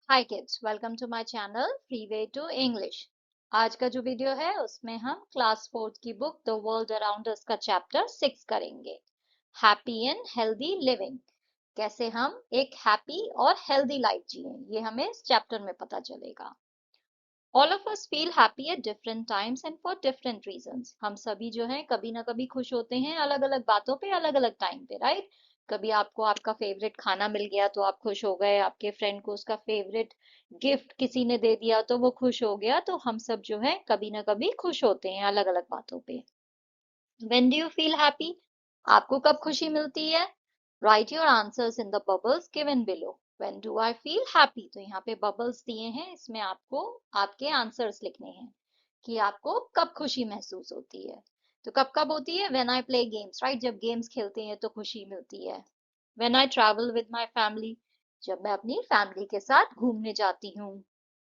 Hi kids, welcome to my channel free way to English. आज का जो video है उसमें हम क्लास फोर्थ की book the world around us का चैप्टर 6 करेंगे। Happy and healthy living. कैसे हम एक हैप्पी और हेल्दी लाइफ जिए, ये हमें इस चैप्टर में पता चलेगा। All of us feel happy at different times and for different reasons. हम सभी जो है कभी ना कभी खुश होते हैं अलग अलग बातों पे, अलग अलग टाइम पे, राइट। कभी आपको आपका फेवरेट खाना मिल गया तो आप खुश हो गए, आपके फ्रेंड को उसका फेवरेट गिफ्ट किसी ने दे दिया तो वो खुश हो गया। तो हम सब जो है कभी ना कभी खुश होते हैं अलग अलग बातों पे। When do you feel happy? आपको कब खुशी मिलती है? Right your answers in the bubbles given below. When do I feel happy, तो यहाँ पे बबल्स दिए हैं, इसमें आपको आपके आंसर्स लिखने हैं कि आपको कब खुशी महसूस होती है। तो कब कब होती है? When I play games, right, जब गेम्स खेलते हैं तो खुशी मिलती है। When I travel with my family, जब मैं अपनी फैमिली के साथ घूमने जाती हूँ।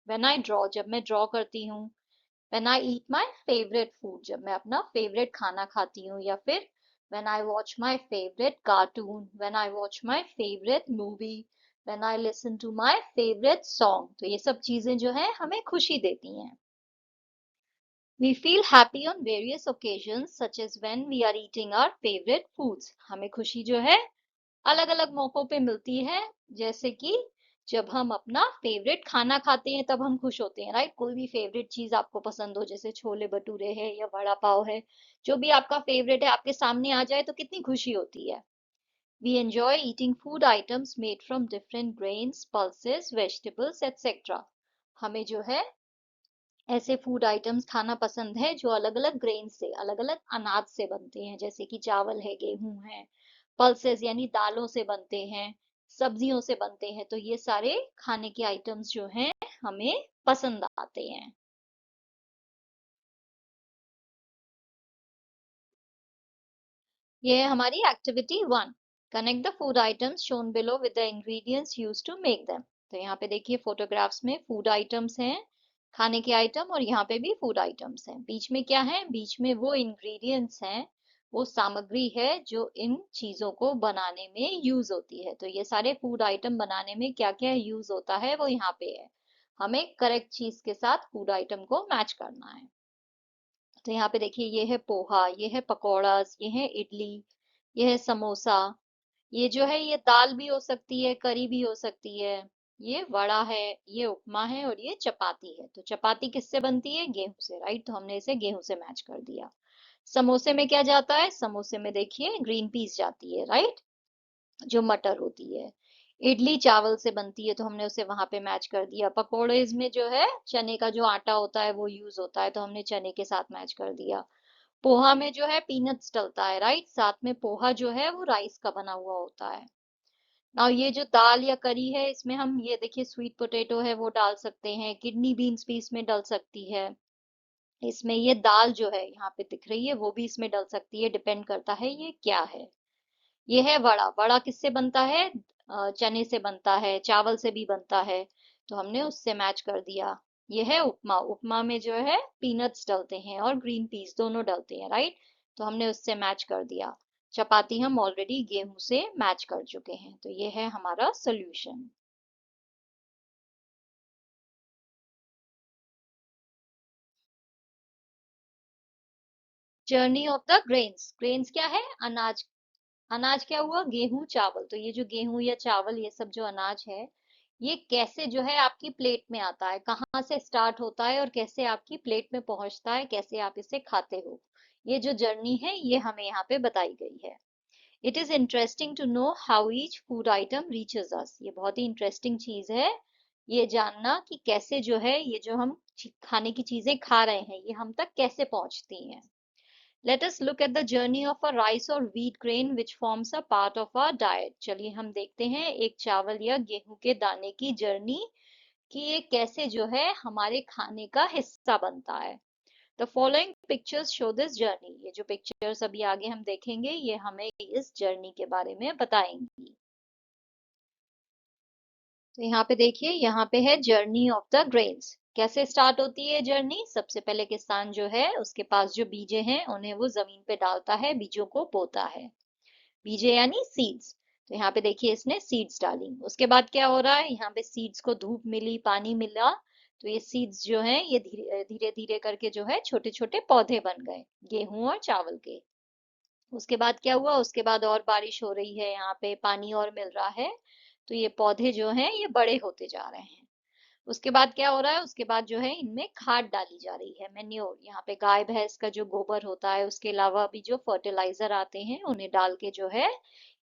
व्हेन आई ड्रॉ, जब मैं ड्रॉ करती हूँ। when I eat my favorite food, जब मैं अपना फेवरेट खाना खाती हूँ, या फिर when I watch my favorite cartoon, when I watch my favorite movie, when I listen to my favorite song। तो ये सब चीजें जो है हमें खुशी देती हैं। We feel happy on various occasions such as when we are eating our favorite foods। हमें खुशी जो है अलग अलग मौकों पे मिलती है, जैसे कि जब हम अपना फेवरेट खाना खाते हैं तब हम खुश होते हैं, राइट। कोई भी फेवरेट चीज आपको पसंद हो, जैसे छोले भटूरे है या वड़ा पाव है, जो भी आपका फेवरेट है आपके सामने आ जाए तो कितनी खुशी होती है। We enjoy eating food items made from different grains, pulses, vegetables etcetera. हमें जो है ऐसे फूड आइटम्स खाना पसंद है जो अलग अलग ग्रेन से, अलग अलग अनाज से बनते हैं, जैसे कि चावल है, गेहूं है। पल्सेस यानी दालों से बनते हैं, सब्जियों से बनते हैं। तो ये सारे खाने के आइटम्स जो हैं हमें पसंद आते हैं। ये है हमारी activity 1। Connect the food items shown below with the ingredients used to make them. तो यहाँ पे देखिए फोटोग्राफ्स में फूड आइटम्स हैं, खाने के आइटम, और यहाँ पे भी फूड आइटम्स हैं। बीच में क्या है? बीच में वो इंग्रेडिएंट्स हैं, वो सामग्री है जो इन चीजों को बनाने में यूज होती है। तो ये सारे फूड आइटम बनाने में क्या क्या यूज होता है वो यहाँ पे है। हमें करेक्ट चीज के साथ फूड आइटम को मैच करना है। तो यहाँ पे देखिए, ये है पोहा, ये है पकौड़ास, ये है इडली, ये है समोसा। ये जो है ये दाल भी हो सकती है, करी भी हो सकती है। ये वड़ा है, ये उपमा है, और ये चपाती है। तो चपाती किससे बनती है? गेहूं से, राइट। तो हमने इसे गेहूं से मैच कर दिया। समोसे में क्या जाता है? समोसे में देखिए ग्रीन पीस जाती है, राइट, जो मटर होती है। इडली चावल से बनती है तो हमने उसे वहां पे मैच कर दिया। पकोड़े इसमें जो है चने का जो आटा होता है वो यूज होता है, तो हमने चने के साथ मैच कर दिया। पोहा में जो है पीनट्स डलता है, राइट, साथ में पोहा जो है वो राइस का बना हुआ होता है। और ये जो दाल या करी है इसमें हम ये देखिए स्वीट पोटैटो है वो डाल सकते हैं, किडनी बीन्स भी इसमें डल सकती है। इसमें ये दाल जो है यहाँ पे दिख रही है वो भी इसमें डल सकती है, डिपेंड करता है ये क्या है। ये है वड़ा। वड़ा किससे बनता है? चने से बनता है, चावल से भी बनता है, तो हमने उससे मैच कर दिया। ये है उपमा। उपमा में जो है पीनट्स डलते हैं और ग्रीन पीस दोनों डलते हैं, राइट, तो हमने उससे मैच कर दिया। चपाती हम ऑलरेडी गेहूं से मैच कर चुके हैं, तो ये है हमारा solution. Journey of the grains. Grains क्या है? अनाज। अनाज क्या हुआ? गेहूं चावल। तो ये जो गेहूं या चावल, ये सब जो अनाज है, ये कैसे जो है आपकी प्लेट में आता है, कहाँ से स्टार्ट होता है और कैसे आपकी प्लेट में पहुंचता है, कैसे आप इसे खाते हो, ये जो जर्नी है ये हमें यहाँ पे बताई गई है। It is interesting to know how each food item reaches us. ये बहुत ही इंटरेस्टिंग चीज है ये जानना कि कैसे जो है ये जो हम खाने की चीजें खा रहे हैं ये हम तक कैसे पहुंचती हैं। Let us look at the journey of a rice or wheat grain which forms a part of our diet। चलिए हम देखते हैं एक चावल या गेहूं के दाने की जर्नी कि ये कैसे जो है हमारे खाने का हिस्सा बनता है। The following pictures show this journey। ये जो पिक्चर्स अभी आगे हम देखेंगे ये हमें इस जर्नी के बारे में बताएंगी। तो यहाँ पे देखिए, यहाँ पे है जर्नी ऑफ द ग्रेन्स। कैसे स्टार्ट होती है जर्नी? सबसे पहले किसान जो है उसके पास जो बीजे हैं उन्हें वो जमीन पे डालता है, बीजों को बोता है। बीजे यानी सीड्स। तो यहाँ पे देखिए इसने सीड्स डाली। उसके बाद क्या हो रहा है, यहाँ पे सीड्स को धूप मिली, पानी मिला, तो ये सीड्स जो है ये धीरे धीरे धीरे करके जो है छोटे छोटे पौधे बन गए गेहूं और चावल के। उसके बाद क्या हुआ, उसके बाद और बारिश हो रही है, यहाँ पे पानी और मिल रहा है, तो ये पौधे जो हैं ये बड़े होते जा रहे हैं। उसके बाद क्या हो रहा है, उसके बाद जो है इनमें खाद डाली जा रही है, मैन्योर। यहाँ पे गाय भैंस का जो गोबर होता है, उसके अलावा भी जो फर्टिलाइजर आते हैं उन्हें डाल के जो है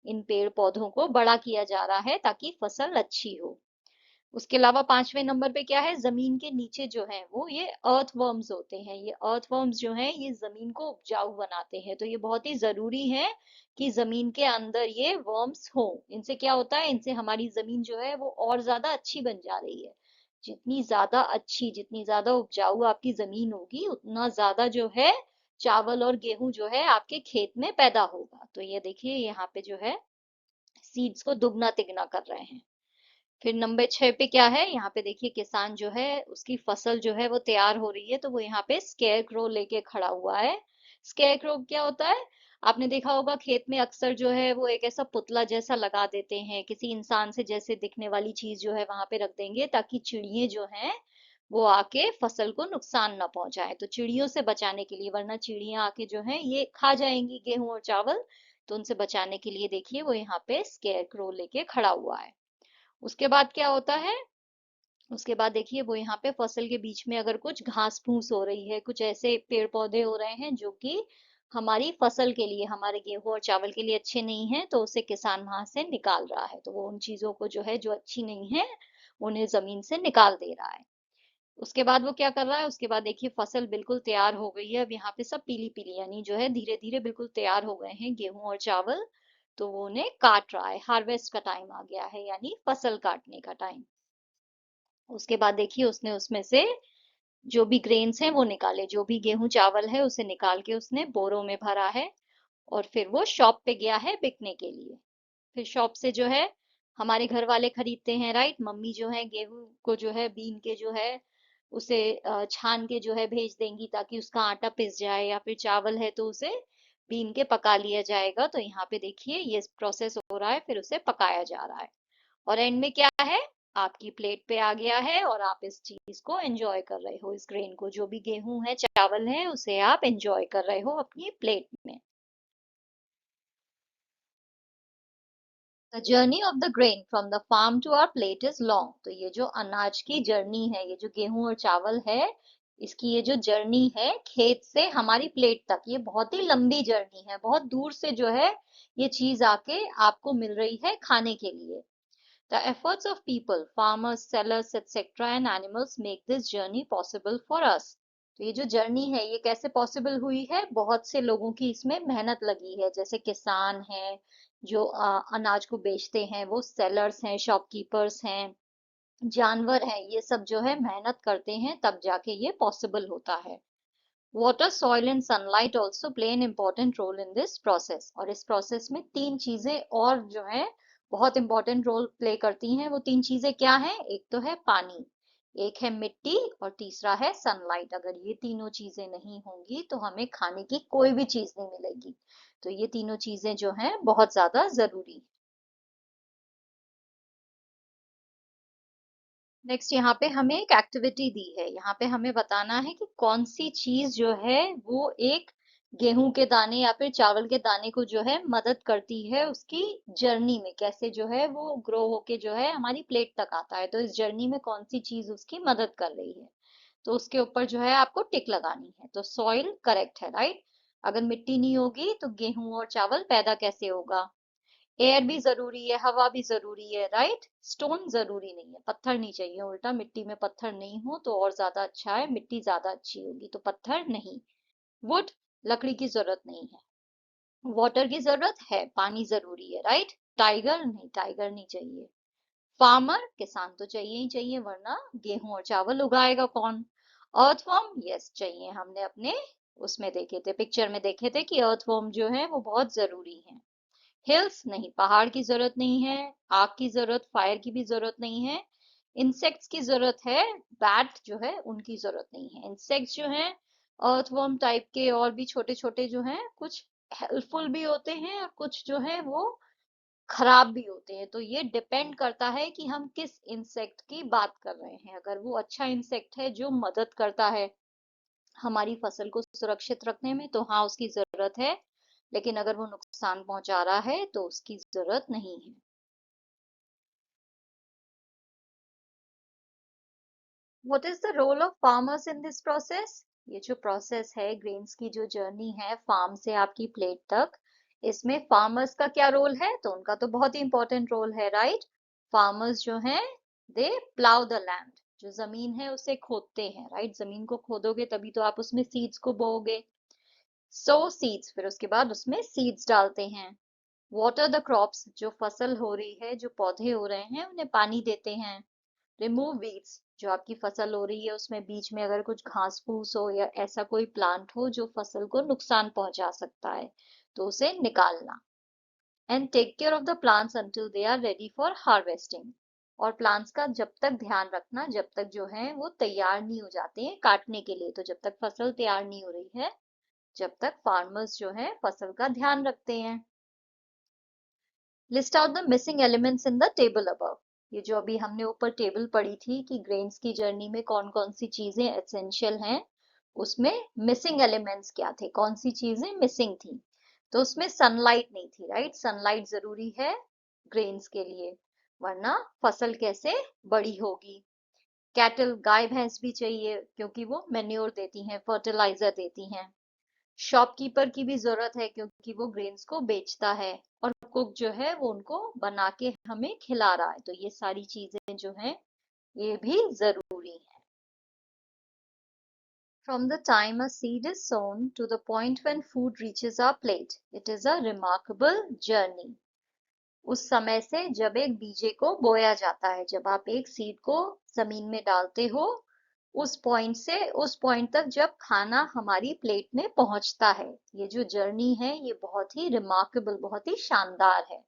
इन पेड़ पौधों को बड़ा किया जा रहा है ताकि फसल अच्छी हो। उसके अलावा 5वें नंबर पे क्या है, जमीन के नीचे जो है वो ये अर्थवर्म्स होते हैं। ये अर्थवर्म्स जो है ये जमीन को उपजाऊ बनाते हैं, तो ये बहुत ही जरूरी है कि जमीन के अंदर ये वर्म्स हो। इनसे क्या होता है, इनसे हमारी जमीन जो है वो और ज्यादा अच्छी बन जा रही है। जितनी ज्यादा अच्छी, जितनी ज्यादा उपजाऊ आपकी जमीन होगी, उतना ज्यादा जो है चावल और गेहूं जो है आपके खेत में पैदा होगा। तो ये देखिए यहाँ पे जो है सीड्स को दुगना तिगना कर रहे हैं। फिर नंबर 6 पे क्या है, यहाँ पे देखिए किसान जो है उसकी फसल जो है वो तैयार हो रही है, तो वो यहाँ पे स्केयर क्रो लेके खड़ा हुआ है। स्केयर क्रो क्या होता है, आपने देखा होगा खेत में अक्सर जो है वो एक ऐसा पुतला जैसा लगा देते हैं, किसी इंसान से जैसे दिखने वाली चीज जो है वहां पे रख देंगे ताकि चिड़िए जो हैं वो आके फसल को नुकसान ना पहुंचाए। तो चिड़ियों से बचाने के लिए, वरना चिड़िया आके जो है ये खा जाएंगी गेहूं और चावल, तो उनसे बचाने के लिए देखिए वो यहाँ पे स्केयर क्रो लेके खड़ा हुआ है। उसके बाद क्या होता है, उसके बाद देखिए वो यहाँ पे फसल के बीच में अगर कुछ घास फूस हो रही है, कुछ ऐसे पेड़ पौधे हो रहे हैं जो कि हमारी फसल के लिए, हमारे गेहूं और चावल के लिए अच्छे नहीं है, तो उसे किसान वहां से निकाल रहा है। तो वो उन चीजों को जो है जो अच्छी नहीं है उन्हें जमीन से निकाल दे रहा है। उसके बाद वो क्या कर रहा है, उसके बाद देखिए फसल बिल्कुल तैयार हो गई है। अब यहाँ पे सब पीली पीली यानी जो है धीरे धीरे बिल्कुल तैयार हो गए हैं गेहूं और चावल। तो वो उन्हें काट रहा है, हार्वेस्ट का टाइम आ गया है, यानी फसल काटने का टाइम। उसके बाद देखिए उसने उसमें से जो भी ग्रेन्स हैं वो निकाले, जो भी गेहूं चावल है उसे निकाल के उसने बोरों में भरा है, और फिर वो शॉप पे गया है बिकने के लिए। फिर शॉप से जो है हमारे घर वाले खरीदते हैं, राइट। मम्मी जो है गेहूं को जो है बीन के जो है उसे छान के जो है भेज देंगी ताकि उसका आटा पिस जाए, या फिर चावल है तो उसे बीन के पका लिया जाएगा। तो यहाँ पे देखिए ये प्रोसेस हो रहा है, फिर उसे पकाया जा रहा है, और एंड में क्या है, आपकी प्लेट पे आ गया है और आप इस चीज को एंजॉय कर रहे हो। इस ग्रेन को, जो भी गेहूं है चावल है, उसे आप एंजॉय कर रहे हो अपनी प्लेट में। The journey of the grain from the farm to our plate is long. तो ये जो अनाज की जर्नी है, ये जो गेहूं और चावल है, इसकी ये जो जर्नी है खेत से हमारी प्लेट तक, ये बहुत ही लंबी जर्नी है। बहुत दूर से जो है ये चीज आके आपको मिल रही है खाने के लिए। The efforts of people, farmers, sellers, etc. and animals make this journey possible for us. तो ये जो जर्नी है ये कैसे पॉसिबल हुई है, बहुत से लोगों की इसमें मेहनत लगी है। जैसे किसान हैं जो अनाज को बेचते हैं, वो सेलर्स हैं, शॉपकीपर्स हैं, जानवर हैं, ये सब जो है मेहनत करते हैं, तब जाके ये पॉसिबल होता है। Water, soil and sunlight also play an important role in this process. और इस प्रोसेस में तीन चीजें और जो है बहुत इंपॉर्टेंट रोल प्ले करती हैं। वो तीन चीजें क्या हैं, एक तो है पानी, एक है मिट्टी, और तीसरा है सनलाइट। अगर ये तीनों चीजें नहीं होंगी तो हमें खाने की कोई भी चीज नहीं मिलेगी। तो ये तीनों चीजें जो हैं बहुत ज्यादा जरूरी। नेक्स्ट यहाँ पे हमें एक एक्टिविटी दी है, यहाँ पे हमें बताना है कि कौन सी चीज जो है वो एक गेहूं के दाने या फिर चावल के दाने को जो है मदद करती है उसकी जर्नी में, कैसे जो है वो ग्रो होके जो है हमारी प्लेट तक आता है। तो इस जर्नी में कौन सी चीज उसकी मदद कर रही है, तो उसके ऊपर जो है आपको टिक लगानी है। तो सॉइल करेक्ट है, राइट। अगर मिट्टी नहीं होगी तो गेहूं और चावल पैदा कैसे होगा। एयर भी जरूरी है, हवा भी जरूरी है, राइट। स्टोन जरूरी नहीं है, पत्थर नहीं चाहिए, उल्टा मिट्टी में पत्थर नहीं हो तो और ज्यादा अच्छा है, मिट्टी ज्यादा अच्छी होगी, तो पत्थर नहीं। वुड, लकड़ी की जरूरत नहीं है। वाटर की जरूरत है, पानी जरूरी है, राइट। टाइगर नहीं, टाइगर नहीं चाहिए। फार्मर, किसान तो चाहिए ही चाहिए, वरना गेहूं और चावल उगाएगा कौन। अर्थवर्म, यस चाहिए, हमने अपने उसमें देखे थे, पिक्चर में देखे थे कि अर्थवर्म जो है वो बहुत जरूरी है। हिल्स नहीं, पहाड़ की जरूरत नहीं है। आग की जरूरत, फायर की भी जरूरत नहीं है। इंसेक्ट्स की जरूरत है, बैट जो है उनकी जरूरत नहीं है। इंसेक्ट्स जो है अर्थवर्म टाइप के और भी छोटे छोटे जो हैं, कुछ हेल्पफुल भी होते हैं और कुछ जो है वो खराब भी होते हैं। तो ये डिपेंड करता है कि हम किस इंसेक्ट की बात कर रहे हैं। अगर वो अच्छा इंसेक्ट है जो मदद करता है हमारी फसल को सुरक्षित रखने में, तो हाँ उसकी जरूरत है। लेकिन अगर वो नुकसान पहुंचा रहा है तो उसकी जरूरत नहीं है। What is the role of farmers in this process? ये जो प्रोसेस है, ग्रेन्स की जो जर्नी है फार्म से आपकी प्लेट तक, इसमें फार्मर्स का क्या रोल है? तो उनका तो बहुत ही इंपॉर्टेंट रोल है, राइट? फार्मर्स जो हैं, दे प्लाउ द लैंड। जो जमीन है उसे खोदते हैं, राइट? जमीन को खोदोगे तभी तो आप उसमें सीड्स को बोओगे। सो सीड्स, फिर उसके बाद उसमें सीड्स डालते हैं। वाटर द क्रॉप्स, जो फसल हो रही है, जो पौधे हो रहे हैं, उन्हें पानी देते हैं। रिमूव वीड्स, जो आपकी फसल हो रही है उसमें बीच में अगर कुछ घास फूस हो या ऐसा कोई प्लांट हो जो फसल को नुकसान पहुंचा सकता है, तो उसे निकालना। And take care of the plants until they are ready for harvesting. और प्लांट्स का जब तक ध्यान रखना जब तक जो है वो तैयार नहीं हो जाते हैं काटने के लिए। तो जब तक फसल तैयार नहीं हो रही है, जब तक फार्मर्स जो है फसल का ध्यान रखते हैं। List out the missing elements in the table above. ये जो अभी हमने ऊपर टेबल पढ़ी थी कि ग्रेन्स की जर्नी में कौन कौन सी चीजें एसेंशियल हैं, उसमें मिसिंग एलिमेंट्स क्या थे, कौन सी चीजें मिसिंग थी? तो उसमें सनलाइट नहीं थी, राइट? सनलाइट जरूरी है ग्रेन्स के लिए, वरना फसल कैसे बड़ी होगी। कैटल, गाय भैंस भी चाहिए क्योंकि वो मेन्योर देती हैं, फर्टिलाइजर देती हैं। शॉपकीपर की भी जरूरत है क्योंकि वो ग्रेन्स को बेचता है। और कुक जो है वो उनको बना के हमें खिला रहा है। तो ये सारी चीजें जो हैं ये भी जरूरी है। From the time a seed is sown to the point when food reaches our plate, it is a remarkable journey. उस समय से जब एक बीजे को बोया जाता है, जब आप एक सीड को जमीन में डालते हो, उस पॉइंट से उस पॉइंट तक जब खाना हमारी प्लेट में पहुंचता है, ये जो जर्नी है ये बहुत ही रिमार्केबल, बहुत ही शानदार है।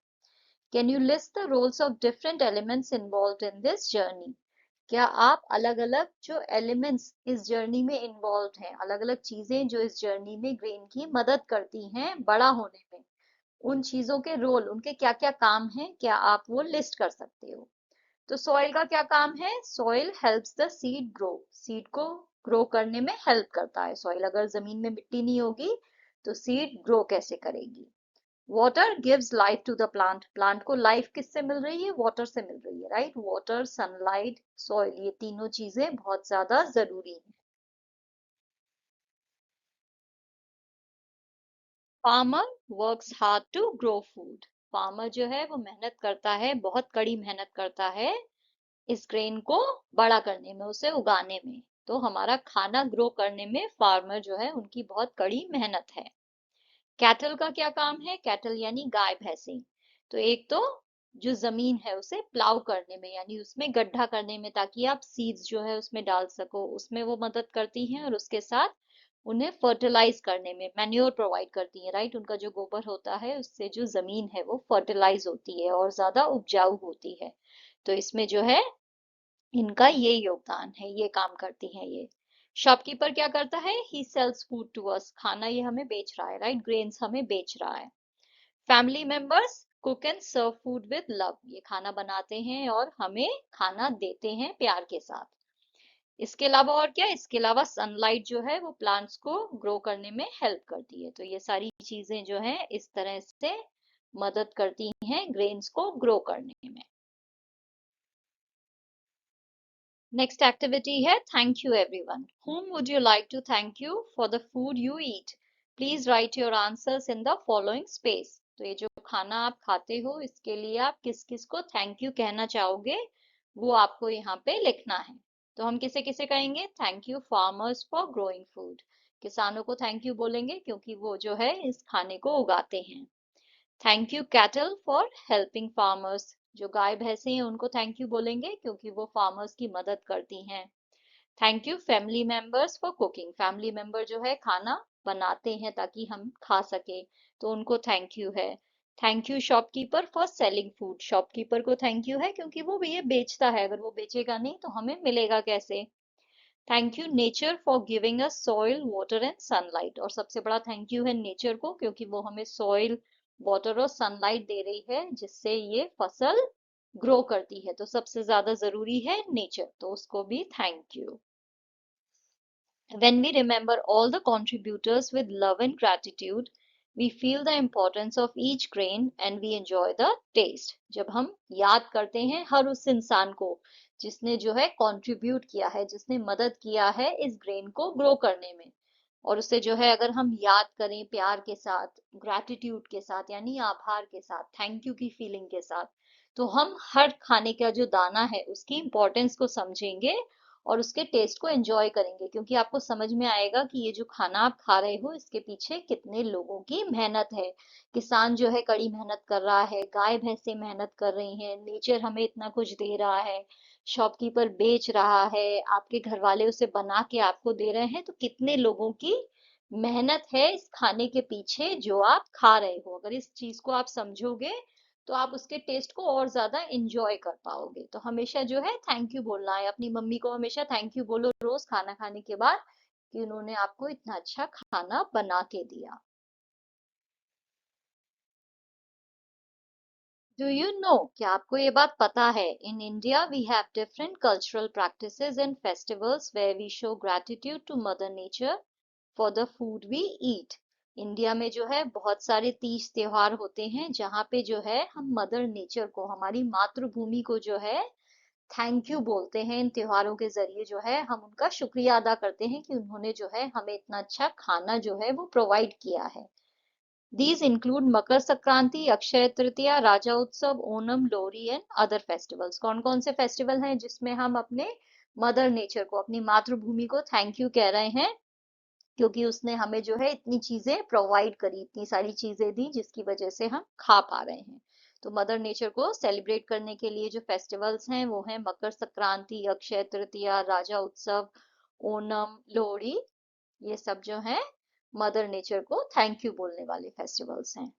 Can you list the roles of different elements involved in this journey? क्या आप अलग अलग जो एलिमेंट्स इस जर्नी में इन्वॉल्व हैं, अलग अलग चीजें जो इस जर्नी में ग्रेन की मदद करती हैं बड़ा होने में, उन चीजों के रोल, उनके क्या क्या काम हैं, क्या आप वो लिस्ट कर सकते हो? तो सॉइल का क्या काम है? Soil helps the seed grow. Seed को ग्रो करने में हेल्प करता है सॉइल। अगर जमीन में मिट्टी नहीं होगी तो सीड ग्रो कैसे करेगी? Water gives life to the plant. Plant को लाइफ किससे मिल रही है? वाटर से मिल रही है, राइट? वाटर, सनलाइट, सॉइल, ये तीनों चीजें बहुत ज्यादा जरूरी है। Farmer works hard to grow food. Farmer जो है वो मेहनत करता है, बहुत कड़ी मेहनत करता है इस ग्रेन को बड़ा करने में, उसे उगाने में। तो हमारा खाना ग्रो करने में फार्मर जो है उनकी बहुत कड़ी मेहनत है। कैटल का क्या काम है? कैटल यानी गाय भैंसे। तो एक तो जो जमीन है उसे प्लाउ करने में, यानी उसमें गड्ढा करने में, ताकि आप सीड्स जो है उसमें डाल सको, उसमें वो मदद करती हैं। और उसके साथ उन्हें फर्टिलाइज करने में, मैन्योर प्रोवाइड करती हैं, राइट? उनका जो गोबर होता है उससे जो जमीन है वो फर्टिलाइज होती है और ज्यादा उपजाऊ होती है। तो इसमें जो है इनका ये योगदान है, ये काम करती हैं ये। शॉपकीपर क्या करता है? ही सेल्स फूड टू अस। खाना ये हमें बेच रहा है, राइट? ग्रेन्स हमें बेच रहा है। Family members cook and serve food with love. ये खाना बनाते हैं और हमें खाना देते हैं प्यार के साथ। इसके अलावा और क्या? इसके अलावा सनलाइट जो है वो प्लांट्स को ग्रो करने में हेल्प करती है। तो ये सारी चीजें जो है इस तरह से मदद करती हैं ग्रेन्स को ग्रो करने में। नेक्स्ट एक्टिविटी है thank you everyone. Whom would you like to thank you for the food you eat? Please write your answers in the following space. तो ये जो खाना आप खाते हो इसके लिए आप किस किस को थैंक यू कहना चाहोगे, वो आपको यहाँ पे लिखना है। तो हम किसे किसे कहेंगे? Thank you farmers for growing food. किसानों को थैंक यू बोलेंगे क्योंकि वो जो है इस खाने को उगाते हैं। Thank you cattle for helping farmers. जो गाय भैंसे हैं उनको थैंक यू बोलेंगे क्योंकि वो फार्मर्स की मदद करती हैं। Thank you family members for cooking. Family member जो है खाना बनाते हैं ताकि हम खा सके, तो उनको थैंक यू है। Thank you shopkeeper for selling food. Shopkeeper को थैंक यू है क्योंकि वो ये बेचता है, अगर वो बेचेगा नहीं तो हमें मिलेगा कैसे? Thank you nature for giving us soil, water and sunlight. और सबसे बड़ा थैंक यू है नेचर को क्योंकि वो हमें सॉइल, वाटर और सनलाइट दे रही है जिससे ये फसल ग्रो करती है। तो सबसे ज्यादा जरूरी है नेचर, तो उसको भी thank you. When we remember all the contributors with love and gratitude, we feel the importance of each grain and we enjoy the taste. जब हम याद करते हैं हर उस इंसान को जिसने जो है कंट्रीब्यूट किया है, जिसने मदद किया है इस ग्रेन को ग्रो करने में, और उसे जो है अगर हम याद करें प्यार के साथ, ग्रैटिट्यूड के साथ, यानी आभार के साथ, थैंक यू की फीलिंग के साथ, तो हम हर खाने का जो दाना है उसकी इम्पोर्टेंस को समझेंगे और उसके टेस्ट को एंजॉय करेंगे, क्योंकि आपको समझ में आएगा कि ये जो खाना आप खा रहे हो इसके पीछे कितने लोगों की मेहनत है। किसान जो है कड़ी मेहनत कर रहा है, गाय भैंसे मेहनत कर रही हैं, नेचर हमें इतना कुछ दे रहा है, शॉपकीपर बेच रहा है, आपके घर वाले उसे बना के आपको दे रहे हैं, तो कितने लोगों की मेहनत है इस खाने के पीछे जो आप खा रहे हो। अगर इस चीज को आप समझोगे तो आप उसके टेस्ट को और ज्यादा इंजॉय कर पाओगे। तो हमेशा जो है थैंक यू बोलना है, अपनी मम्मी को हमेशा थैंक यू बोलो रोज खाना खाने के बाद कि उन्होंने आपको इतना अच्छा खाना बना के दिया। डू यू नो, क्या आपको ये बात पता है, in India we have different cultural practices and festivals where we show gratitude to mother nature for the food we eat. India में जो है बहुत सारे तीज त्योहार होते हैं जहाँ पे जो है हम मदर नेचर को, हमारी मातृभूमि को जो है थैंक यू बोलते हैं। इन त्योहारों के जरिए जो है हम उनका शुक्रिया अदा करते हैं कि उन्होंने जो है हमें इतना अच्छा खाना जो है वो प्रोवाइड किया है। These include मकर संक्रांति, अक्षय तृतीया, राजा उत्सव, Onam, Lohri and other festivals. कौन कौन से फेस्टिवल हैं जिसमें हम अपने मदर नेचर को, अपनी मातृभूमि को थैंक यू कह रहे हैं, क्योंकि उसने हमें जो है इतनी चीजें प्रोवाइड करी, इतनी सारी चीजें दी जिसकी वजह से हम खा पा रहे हैं। तो मदर नेचर को सेलिब्रेट करने के लिए जो फेस्टिवल्स हैं वो हैं मकर संक्रांति, अक्षय तृतीया, राजा उत्सव, ओणम, लोहड़ी। ये सब जो है मदर नेचर को थैंक यू बोलने वाले फेस्टिवल्स हैं।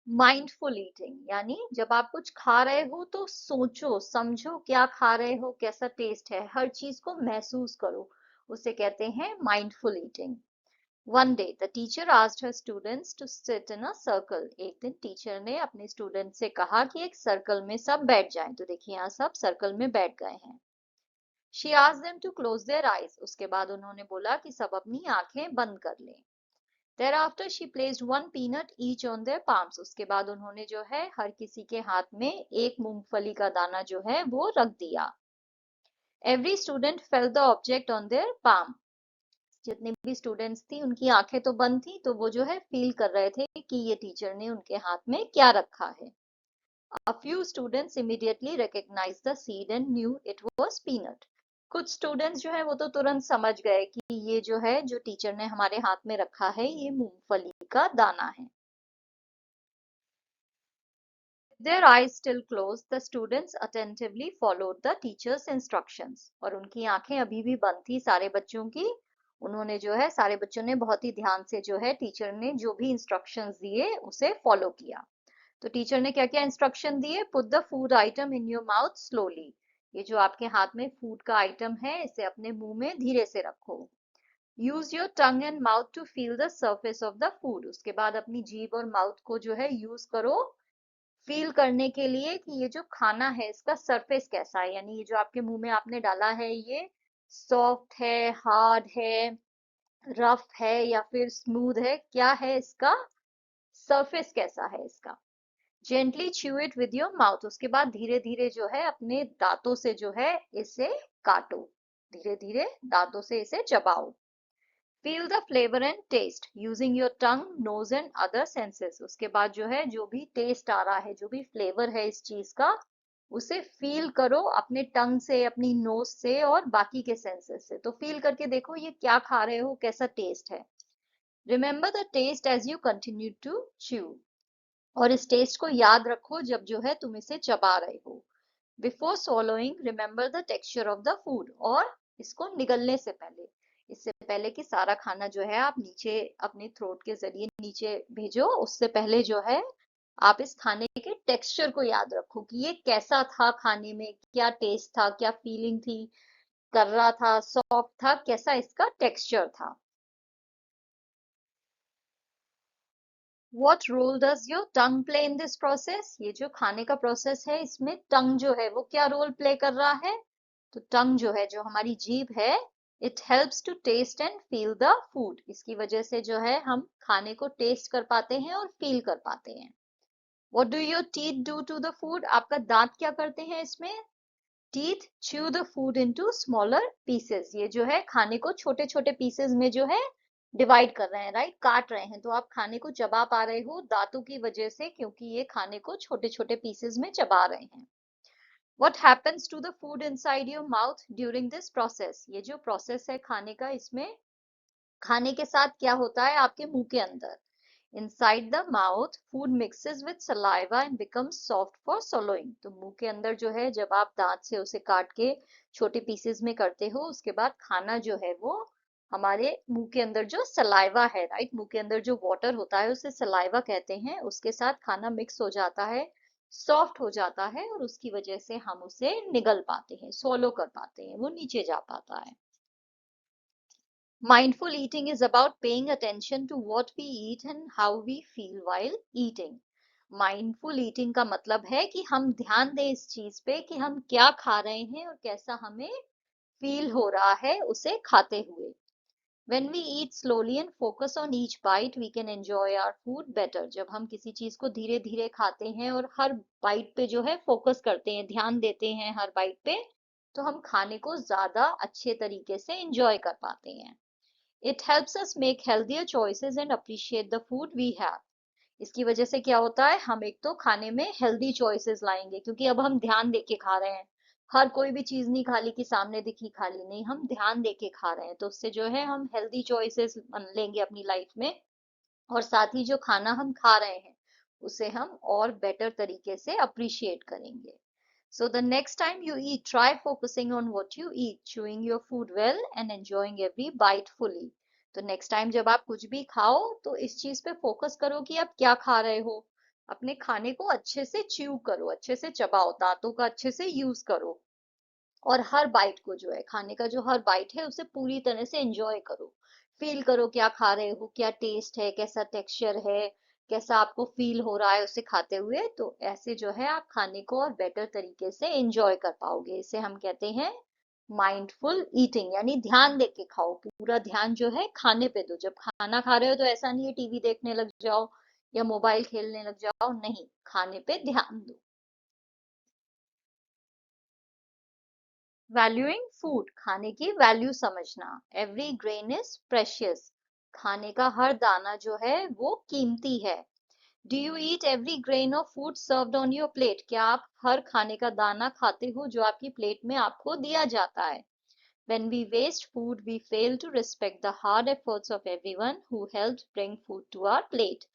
माइंडफुल ईटिंग यानी जब आप कुछ खा रहे हो तो सोचो समझो क्या खा रहे हो, कैसा टेस्ट है, हर चीज को महसूस करो, उसे कहते हैं mindful eating. One day the teacher asked her students to sit in a circle. एक दिन टीचर ने अपने स्टूडेंट से कहा कि एक सर्कल में सब बैठ जाएं। तो देखिए यहाँ सब सर्कल में बैठ गए हैं। She asked them to close their eyes. उसके बाद उन्होंने बोला कि सब अपनी आंखें बंद कर लें। Thereafter she placed one peanut each on their palms. उसके बाद उन्होंने जो है हर किसी के हाथ में एक मूंगफली का दाना जो है वो रख दिया। Every student felt the object on their palm. जितने भी स्टूडेंट्स थी उनकी आंखें तो बंद थी, तो वो जो है फील कर रहे थे कि ये टीचर ने उनके हाथ में क्या रखा है। A few students immediately recognized the seed and knew it was peanut. कुछ स्टूडेंट्स जो है वो तो तुरंत समझ गए कि ये जो है जो टीचर ने हमारे हाथ में रखा है ये मूंगफली का दाना है। Their eyes still closed, the students attentively followed the teacher's instructions. और उनकी आंखें अभी भी बंद थी सारे बच्चों की। उन्होंने जो है सारे बच्चों ने बहुत ही ध्यान से जो है टीचर ने जो भी इंस्ट्रक्शंस दिए उसे फॉलो किया। तो टीचर ने क्या क्या इंस्ट्रक्शन दिए? Put the food item in your mouth slowly. ये जो आपके हाथ में फूड का आइटम है इसे अपने मुंह में धीरे से रखो। Use your tongue and mouth to feel the surface of the food. उसके बाद अपनी जीभ और माउथ को जो है यूज करो फील करने के लिए कि ये जो खाना है इसका सरफेस कैसा है, यानी ये जो आपके मुंह में आपने डाला है ये सॉफ्ट है, हार्ड है, रफ है या फिर स्मूथ है, क्या है इसका सरफेस कैसा है इसका। Gently chew it with your mouth. उसके बाद धीरे धीरे जो है अपने दांतों से जो है इसे काटो, धीरे धीरे दांतों से इसे चबाओ। Feel the flavour and taste using your tongue, nose and other senses. उसके बाद जो है जो भी टेस्ट आ रहा है, जो भी फ्लेवर है इस चीज का, उसे फील करो अपने टंग से, अपनी नोज से और बाकी के सेंसेस से। तो फील करके देखो ये क्या खा रहे हो, कैसा टेस्ट है। Remember the taste as you continue to chew. और इस टेस्ट को याद रखो जब जो है तुम इसे चबा रहे हो। Before swallowing remember the texture of the food. और इसको निगलने से पहले, इससे पहले कि सारा खाना जो है आप नीचे अपने थ्रोट के जरिए नीचे भेजो, उससे पहले जो है आप इस खाने के टेक्सचर को याद रखो कि ये कैसा था, खाने में क्या टेस्ट था, क्या फीलिंग थी, कर रहा था, सॉफ्ट था, कैसा इसका टेक्सचर था। What role does your tongue play in this process? ये जो खाने का प्रोसेस है इसमें टंग जो है वो क्या रोल प्ले कर रहा है? तो टंग जो है, जो हमारी जीभ है, it helps to taste and feel the food. इसकी वजह से जो है हम खाने को टेस्ट कर पाते हैं और फील कर पाते हैं। What do your teeth do to the food? आपका दांत क्या करते हैं इसमें? Teeth chew the food into smaller pieces। ये जो है खाने को छोटे छोटे पीसेस में जो है डिवाइड कर रहे हैं, राइट, काट रहे हैं। तो आप खाने को चबा पा रहे हो दांतों की वजह से, क्योंकि ये खाने को छोटे छोटे पीसेस में चबा रहे हैं। What happens to the food inside your mouth during this process? ये जो प्रोसेस है खाने का, इसमें खाने के साथ क्या होता है आपके मुंह के अंदर? Inside the mouth, food mixes with saliva and becomes soft for swallowing। तो मुंह के अंदर जो है, जब आप दांत से उसे काट के छोटे पीसेस में करते हो, उसके बाद खाना जो है वो हमारे मुंह के अंदर जो सलाइवा है, राइट, मुंह के अंदर जो वाटर होता है उसे सलाइवा कहते हैं, उसके साथ खाना मिक्स हो जाता है, सॉफ्ट हो जाता है, और उसकी वजह से हम उसे निगल पाते हैं, swallow कर पाते हैं, वो नीचे जा पाता है। Mindful eating is about paying attention to what we eat and how we feel while eating। Mindful eating का मतलब है कि हम ध्यान दें इस चीज पे कि हम क्या खा रहे हैं और कैसा हमें फील हो रहा है उसे खाते हुए। When we eat slowly and focus on each bite, we can enjoy our food better। जब हम किसी चीज को धीरे धीरे खाते हैं और हर बाइट पे जो है फोकस करते हैं, ध्यान देते हैं हर बाइट पे, तो हम खाने को ज्यादा अच्छे तरीके से enjoy कर पाते हैं। It helps us make healthier choices and appreciate the food we have। इसकी वजह से क्या होता है, हम एक तो खाने में हेल्दी चॉइसेस लाएंगे, क्योंकि अब हम ध्यान दे के खा रहे हैं। हर कोई भी चीज नहीं खा ली कि सामने दिखी खा ली, नहीं, हम ध्यान दे के खा रहे हैं, तो उससे जो है हम हेल्दी चॉइसेस लेंगे अपनी लाइफ में, और साथ ही जो खाना हम खा रहे हैं उसे हम और बेटर तरीके से अप्रिशिएट करेंगे। So the next time you eat, try focusing on what you eat, chewing your food well and enjoying every bite fully। तो नेक्स्ट टाइम जब आप कुछ भी खाओ तो इस चीज पे फोकस करो कि आप क्या खा रहे हो। अपने खाने को अच्छे से च्यू करो, अच्छे से चबाओ, दांतों का अच्छे से यूज करो, और हर बाइट को जो है, खाने का जो हर बाइट है उसे पूरी तरह से एंजॉय करो। फील करो क्या खा रहे हो, क्या टेस्ट है, कैसा टेक्सचर है, कैसा आपको फील हो रहा है उसे खाते हुए। तो ऐसे जो है आप खाने को और बेटर तरीके से एंजॉय कर पाओगे। इसे हम कहते हैं माइंडफुल ईटिंग, यानी ध्यान दे के खाओ, पूरा ध्यान जो है खाने पे दो। जब खाना खा रहे हो तो ऐसा नहीं है टीवी देखने लग जाओ या मोबाइल खेलने लग जाओ, नहीं, खाने पे ध्यान दो। वैल्यूइंग फूड, खाने की वैल्यू समझना। एवरी ग्रेन इज प्रेशियस, खाने का हर दाना जो है वो कीमती है। Do you eat every grain of food served on your plate? क्या आप हर खाने का दाना खाते हो जो आपकी प्लेट में आपको दिया जाता है? When we waste food, we fail to respect the hard efforts of everyone who helped bring food to our plate।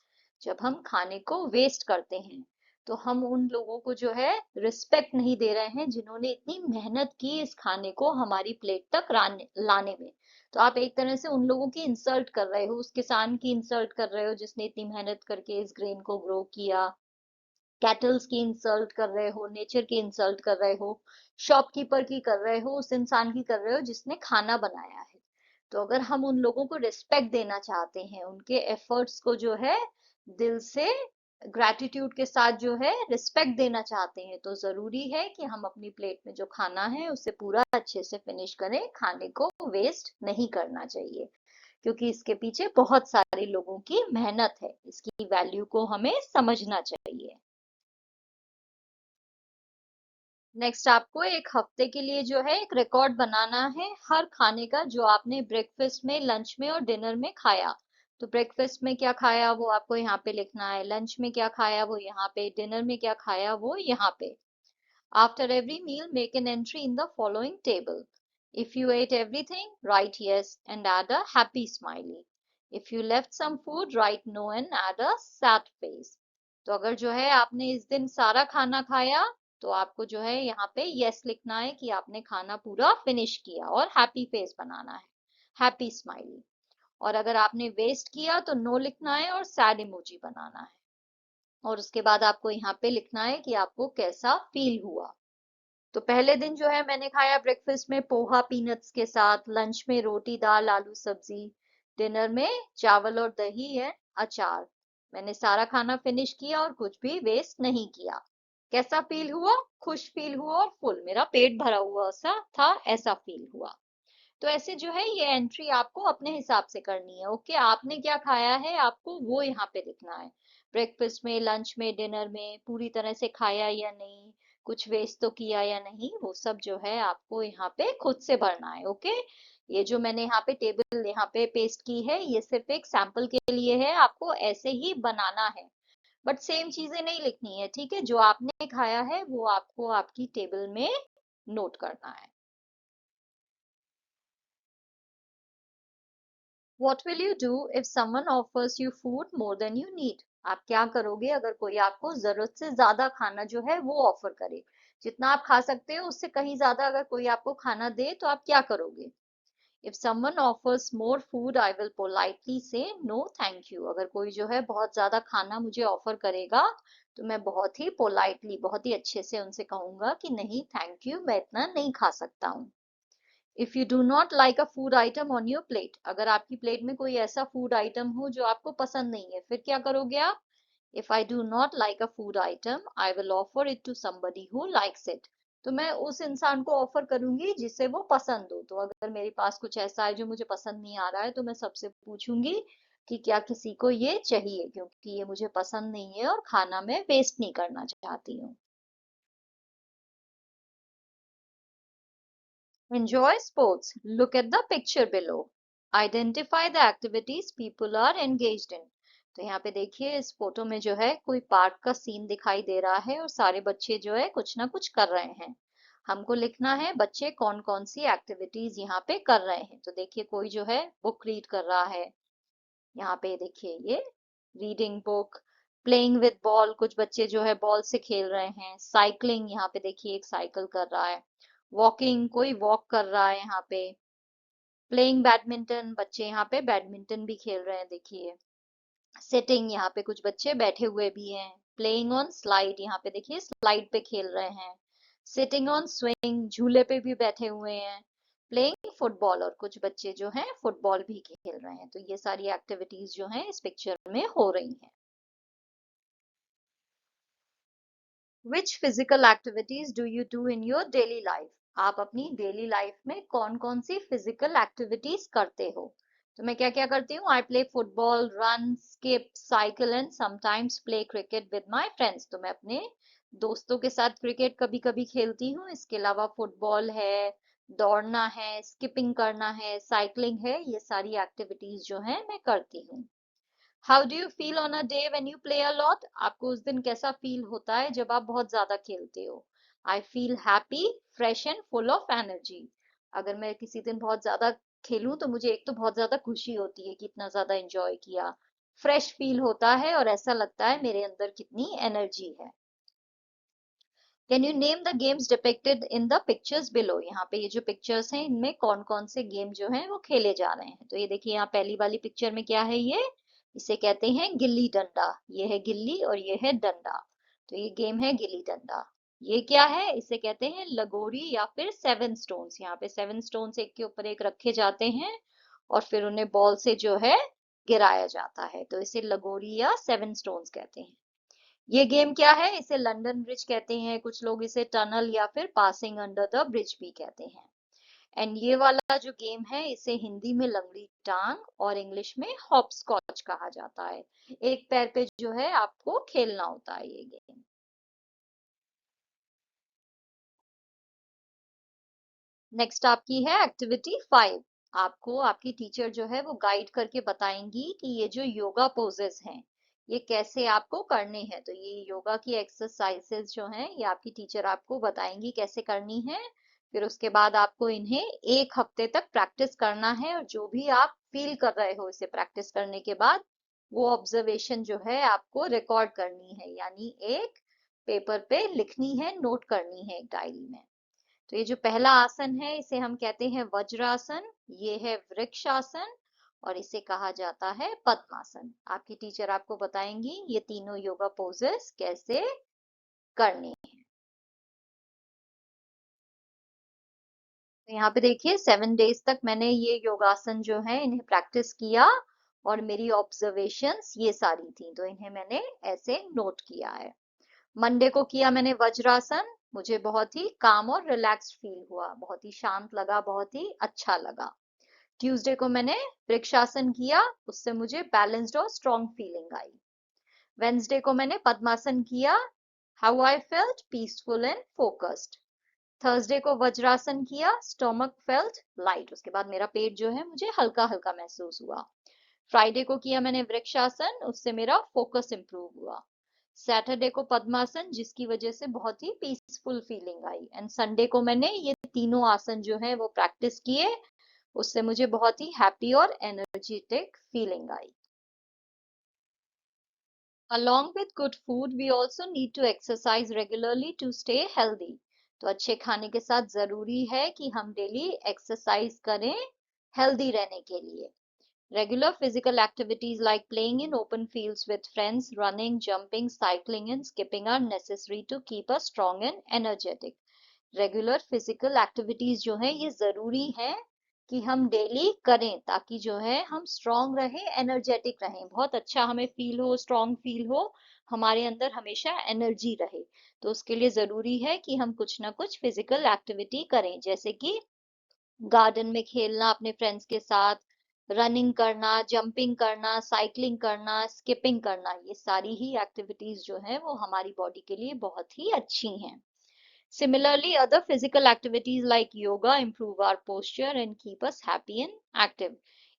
जब हम खाने को वेस्ट करते हैं तो हम उन लोगों को जो है रिस्पेक्ट नहीं दे रहे हैं जिन्होंने इतनी मेहनत की इस खाने को हमारी प्लेट तक लाने में। तो आप एक तरह से उन लोगों की इंसल्ट कर रहे हो, उस किसान की इंसल्ट कर रहे हो जिसने इतनी मेहनत करके इस ग्रेन को ग्रो किया। कैटल्स की इंसल्ट कर रहे हो, नेचर की इंसल्ट कर रहे हो, शॉपकीपर की कर रहे हो, उस इंसान की कर रहे हो जिसने खाना बनाया है। तो अगर हम उन लोगों को रिस्पेक्ट देना चाहते हैं, उनके एफर्ट्स को जो है दिल से ग्रैटिट्यूड के साथ जो है रिस्पेक्ट देना चाहते हैं, तो जरूरी है कि हम अपनी प्लेट में जो खाना है उसे पूरा अच्छे से फिनिश करें। खाने को वेस्ट नहीं करना चाहिए, क्योंकि इसके पीछे बहुत सारे लोगों की मेहनत है। इसकी वैल्यू को हमें समझना चाहिए। नेक्स्ट आपको एक हफ्ते के लिए जो है एक रिकॉर्ड बनाना है हर खाने का, जो आपने ब्रेकफास्ट में, लंच में और डिनर में खाया। तो ब्रेकफास्ट में क्या खाया वो आपको यहाँ पे लिखना है, लंच में क्या खाया वो यहाँ पे, डिनर में क्या खाया वो यहाँ पे। After every meal make an entry in the following table. If you ate everything write yes and add a happy smiley. If you left some food write no and add a sad face. तो अगर जो है आपने इस दिन सारा खाना खाया तो आपको जो है यहाँ पे यस लिखना है कि आपने खाना पूरा फिनिश किया, और हैप्पी फेस बनाना है, हैप्पी स्माइली। और अगर आपने वेस्ट किया तो नो लिखना है और सैड इमोजी बनाना है। और उसके बाद आपको यहाँ पे लिखना है कि आपको कैसा फील हुआ। तो पहले दिन जो है मैंने खाया ब्रेकफास्ट में पोहा पीनट्स के साथ, लंच में रोटी दाल आलू सब्जी, डिनर में चावल और दही है, अचार। मैंने सारा खाना फिनिश किया और कुछ भी वेस्ट नहीं किया। कैसा फील हुआ? खुश फील हुआ और फुल, मेरा पेट भरा हुआ सा था, ऐसा फील हुआ। तो ऐसे जो है ये एंट्री आपको अपने हिसाब से करनी है। ओके, आपने क्या खाया है आपको वो यहाँ पे लिखना है। ब्रेकफास्ट में, लंच में, डिनर में पूरी तरह से खाया या नहीं, कुछ वेस्ट तो किया या नहीं, वो सब जो है आपको यहाँ पे खुद से भरना है। ओके, ये जो मैंने यहाँ पे टेबल यहाँ पे पेस्ट की है ये सिर्फ एक सैंपल के लिए है, आपको ऐसे ही बनाना है, बट सेम चीजें नहीं लिखनी है। ठीक है, जो आपने खाया है वो आपको आपकी टेबल में नोट करना है। What will you do if someone offers you food more than you need? आप क्या करोगे अगर कोई आपको जरूरत से ज्यादा खाना जो है वो ऑफर करे? जितना आप खा सकते हो उससे कहीं ज्यादा अगर कोई आपको खाना दे तो आप क्या करोगे? If someone offers more food, I will politely say no, thank you. अगर कोई जो है बहुत ज्यादा खाना मुझे ऑफर करेगा तो मैं बहुत ही पोलाइटली, बहुत ही अच्छे से उनसे कहूंगा कि नहीं थैंक यू, मैं इतना नहीं खा सकता हूँ। If you do not like a food item on your plate, अगर आपकी प्लेट में कोई ऐसा फूड आइटम हो जो आपको पसंद नहीं है, फिर क्या करोगे आप? If I do not like a food item I will offer it to somebody who likes it, तो मैं उस इंसान को ऑफर करूंगी जिसे वो पसंद हो। तो अगर मेरे पास कुछ ऐसा है जो मुझे पसंद नहीं आ रहा है तो मैं सबसे पूछूंगी कि क्या किसी को ये चाहिए, क्योंकि ये मुझे पसंद नहीं है और खाना मैं वेस्ट नहीं करना चाहती हूँ। Enjoy sports. Look at the picture below. Identify the activities people are engaged in. तो यहाँ पे देखिए इस फोटो में जो है कोई पार्क का सीन दिखाई दे रहा है और सारे बच्चे जो है कुछ ना कुछ कर रहे हैं। हमको लिखना है बच्चे कौन कौन सी एक्टिविटीज यहाँ पे कर रहे हैं। तो देखिए कोई जो है बुक रीड कर रहा है, यहाँ पे देखिए ये reading book. Playing with ball, कुछ बच्चे जो है बॉल से खेल रहे हैं। साइकिलिंग, यहाँ पे देखिए एक साइकिल कर रहा है। वॉकिंग, कोई वॉक कर रहा है यहाँ पे। प्लेइंग बैडमिंटन, बच्चे यहाँ पे बैडमिंटन भी खेल रहे हैं देखिए। सिटिंग, यहाँ पे कुछ बच्चे बैठे हुए भी हैं। प्लेइंग ऑन स्लाइड, यहाँ पे देखिए स्लाइड पे खेल रहे हैं। सिटिंग ऑन स्विंग, झूले पे भी बैठे हुए हैं। प्लेइंग फुटबॉल, और कुछ बच्चे जो हैं फुटबॉल भी खेल रहे हैं। तो ये सारी एक्टिविटीज जो हैं इस पिक्चर में हो रही हैं। Which physical activities do you do in your daily life? आप अपनी डेली लाइफ में कौन कौन सी फिजिकल एक्टिविटीज करते हो? तो मैं क्या क्या करती हूँ? I play football, run, skip, cycle and sometimes play cricket with my friends. तो मैं अपने दोस्तों के साथ क्रिकेट कभी कभी खेलती हूँ। इसके अलावा फुटबॉल है, दौड़ना है, स्किपिंग करना है, साइकिलिंग है, ये सारी एक्टिविटीज जो है मैं करती हूँ। How do you feel on a day when you play a lot? आपको उस दिन कैसा फील होता है जब आप बहुत ज्यादा खेलते हो? I feel happy, fresh and full of energy. अगर मैं किसी दिन बहुत ज्यादा खेलूं तो मुझे एक तो बहुत ज्यादा खुशी होती है कि इतना ज्यादा एंजॉय किया, फ्रेश फील होता है और ऐसा लगता है मेरे अंदर कितनी एनर्जी है। Can you name the games depicted in the pictures below? यहाँ पे ये जो पिक्चर्स हैं इनमें कौन कौन से गेम जो हैं वो खेले जा रहे हैं? तो ये देखिए यहाँ पहली वाली पिक्चर में क्या है, ये इसे कहते हैं गिल्ली डंडा। ये है गिल्ली और ये है डंडा, तो ये गेम है गिल्ली डंडा। ये क्या है? इसे कहते हैं लगोरी या फिर सेवन स्टोन्स। यहाँ पे सेवन स्टोन्स एक के ऊपर एक रखे जाते हैं और फिर उन्हें बॉल से जो है गिराया जाता है, तो इसे लगोरी या सेवन स्टोन्स कहते हैं। ये गेम क्या है? इसे लंदन ब्रिज कहते हैं, कुछ लोग इसे टनल या फिर पासिंग अंडर द ब्रिज भी कहते हैं। एंड ये वाला जो गेम है इसे हिंदी में लंगड़ी टांग और इंग्लिश में हॉप स्कॉच कहा जाता है। एक पैर पे जो है आपको खेलना होता है ये गेम। नेक्स्ट आपकी है एक्टिविटी 5। आपको आपकी टीचर जो है वो गाइड करके बताएंगी कि ये जो योगा पोजेस हैं ये कैसे आपको करने हैं। तो ये योगा की एक्सरसाइजेस जो हैं ये आपकी टीचर आपको बताएंगी कैसे करनी है। फिर उसके बाद आपको इन्हें एक हफ्ते तक प्रैक्टिस करना है और जो भी आप फील कर रहे हो इसे प्रैक्टिस करने के बाद वो ऑब्जर्वेशन जो है आपको रिकॉर्ड करनी है, यानी एक पेपर पे लिखनी है, नोट करनी है एक डायरी में। तो ये जो पहला आसन है इसे हम कहते हैं वज्रासन, ये है वृक्षासन और इसे कहा जाता है पद्मासन। आपकी टीचर आपको बताएंगी ये तीनों योगा पोजेस कैसे करने। तो यहाँ पे देखिए 7 डेज तक मैंने ये योगासन जो है इन्हें प्रैक्टिस किया और मेरी ऑब्जर्वेशंस ये सारी थी, तो इन्हें मैंने ऐसे नोट किया है। मंडे को किया मैंने वज्रासन, मुझे बहुत ही काम और रिलैक्स्ड फील हुआ, बहुत ही शांत लगा, बहुत ही अच्छा लगा। ट्यूसडे को मैंने वृक्षासन किया, उससे मुझे बैलेंस्ड और स्ट्रॉन्ग फीलिंग आई। वेंसडे को मैंने पद्मासन किया, how I felt peaceful and focused. Thursday को वज्रासन किया, स्टोमक फेल्ट लाइट, उसके बाद मेरा पेट जो है मुझे हल्का हल्का महसूस हुआ। फ्राइडे को किया मैंने वृक्षासन, उससे मेरा फोकस इंप्रूव हुआ। सैटरडे को पद्मासन, जिसकी वजह से बहुत ही पीसफुल फीलिंग आई। एंड संडे को मैंने ये तीनों आसन जो है वो प्रैक्टिस किए, उससे मुझे बहुत ही हैप्पी और energetic feeling I. Along with good food, we also need to exercise regularly to stay healthy. तो अच्छे खाने के साथ जरूरी है कि हम डेली एक्सरसाइज करें हेल्दी रहने के लिए। Regular physical activities like playing in open fields with friends, running, jumping, cycling, and skipping are necessary to keep us strong and energetic. Regular physical activities जो है ये जरूरी है कि हम डेली करें, ताकि जो है हम स्ट्रांग रहें, एनर्जेटिक रहें, बहुत अच्छा हमें फील हो, स्ट्रांग फील हो, हमारे अंदर हमेशा एनर्जी रहे। तो उसके लिए जरूरी है कि हम कुछ ना कुछ फिजिकल एक्टिविटी करें, जैसे कि गार्डन में खेलना अपने फ्रेंड्स के साथ, रनिंग करना, जंपिंग करना, साइकिलिंग करना, स्किपिंग करना, ये सारी ही एक्टिविटीज जो है वो हमारी बॉडी के लिए बहुत ही अच्छी हैं। Similarly, other physical activities like yoga improve our posture and keep us happy and active.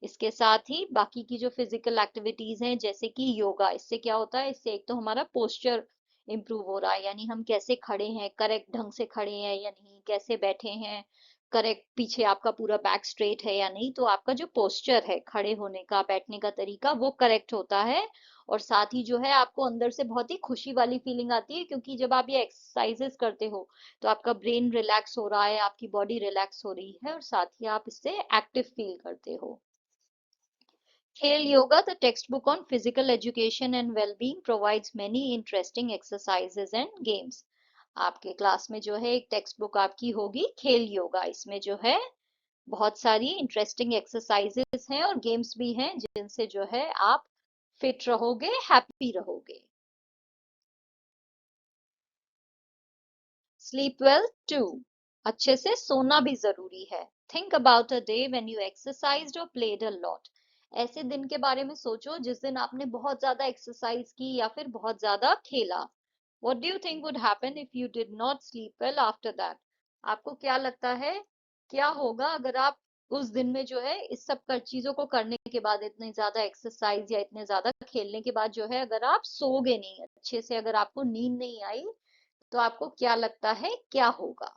इसके साथ ही बाकी की जो फिजिकल एक्टिविटीज हैं, जैसे कि योगा, इससे क्या होता है, इससे एक तो हमारा पोस्चर इंप्रूव हो रहा है, यानी हम कैसे खड़े हैं, करेक्ट ढंग से खड़े हैं या नहीं, कैसे बैठे हैं, करेक्ट पीछे आपका पूरा बैक स्ट्रेट है या नहीं, तो आपका जो पोस्चर है खड़े होने का, बैठने का तरीका, वो करेक्ट होता है। और साथ ही जो है आपको अंदर से बहुत ही खुशी वाली फीलिंग आती है, क्योंकि जब आप ये एक्सरसाइजेस करते हो तो आपका ब्रेन रिलैक्स हो रहा है, आपकी बॉडी रिलैक्स हो रही है, और साथ ही आप इससे एक्टिव फील करते हो। खेल yoga, the textbook on physical education and well-being, provides many interesting exercises and games. आपके क्लास में जो है एक टेक्स्ट बुक आपकी होगी खेल योगा, इसमें जो है बहुत सारी इंटरेस्टिंग एक्सरसाइजेस हैं और गेम्स भी हैं, जिनसे जो है आप फिट रहोगे, हैप्पी रहोगे। स्लीप वेल टू, अच्छे से सोना भी जरूरी है। Think about a day when you exercised और प्लेड अ लॉट। ऐसे दिन के बारे में सोचो जिस दिन आपने बहुत ज्यादा एक्सरसाइज की या फिर बहुत ज्यादा खेला। What do you think would happen if you did not sleep well after that? आपको क्या लगता है क्या होगा अगर आप उस दिन में जो है इस सब कर चीजों को करने के बाद, इतनी ज्यादा एक्सरसाइज या इतने ज्यादा खेलने के बाद जो है अगर आप सोओगे नहीं अच्छे से, अगर आपको नींद नहीं आई, तो आपको क्या लगता है क्या होगा?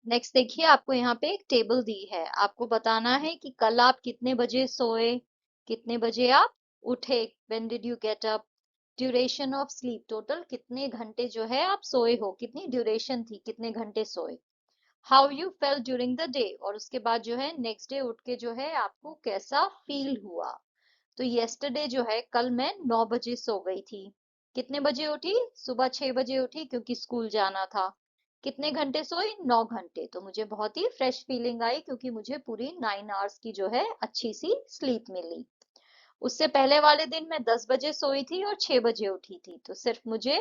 नेक्स्ट देखिए, आपको यहाँ पे एक टेबल दी है, आपको बताना है कि कल आप कितने बजे सोए, कितने बजे आप उठे, when did you get up, duration of sleep, total कितने घंटे जो है आप सोए हो, कितनी ड्यूरेशन थी, कितने घंटे सोए, how you fail during the day, और उसके बाद जो है नेक्स्ट डे उठ के जो है आपको कैसा फील हुआ। तो येस्टरडे जो है कल मैं 9 बजे सो गई थी। कितने बजे उठी? सुबह 6 बजे उठी, क्योंकि स्कूल जाना था। कितने घंटे सोई? 9 घंटे। तो मुझे बहुत ही फ्रेश फीलिंग आई, क्योंकि मुझे पूरी 9 आवर्स की जो है अच्छी सी स्लीप मिली। उससे पहले वाले दिन मैं 10 बजे सोई थी और 6 बजे उठी थी, तो सिर्फ मुझे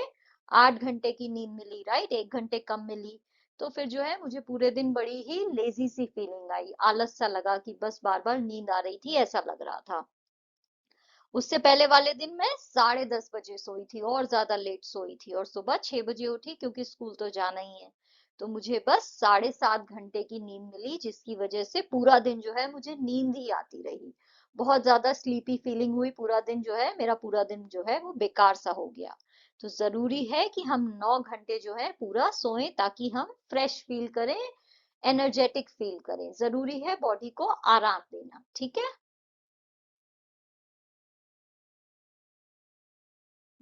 8 घंटे की नींद मिली, राइट, 1 घंटे कम मिली। तो फिर जो है मुझे पूरे दिन बड़ी ही लेजी सी फीलिंग आई, आलस सा लगा कि बस बार बार नींद आ रही थी, ऐसा लग रहा था। उससे पहले वाले दिन मैं 10:30 बजे सोई थी और ज्यादा लेट सोई थी, और सुबह 6 बजे उठी, क्योंकि स्कूल तो जाना ही है। तो मुझे बस 7.5 घंटे की नींद मिली, जिसकी वजह से पूरा दिन जो है मुझे नींद ही आती रही, बहुत ज्यादा स्लीपी फीलिंग हुई, पूरा दिन जो है मेरा पूरा दिन जो है वो बेकार सा हो गया। तो जरूरी है कि हम 9 घंटे जो है पूरा सोएं, ताकि हम फ्रेश फील करें, एनर्जेटिक फील करें, जरूरी है बॉडी को आराम देना, ठीक है।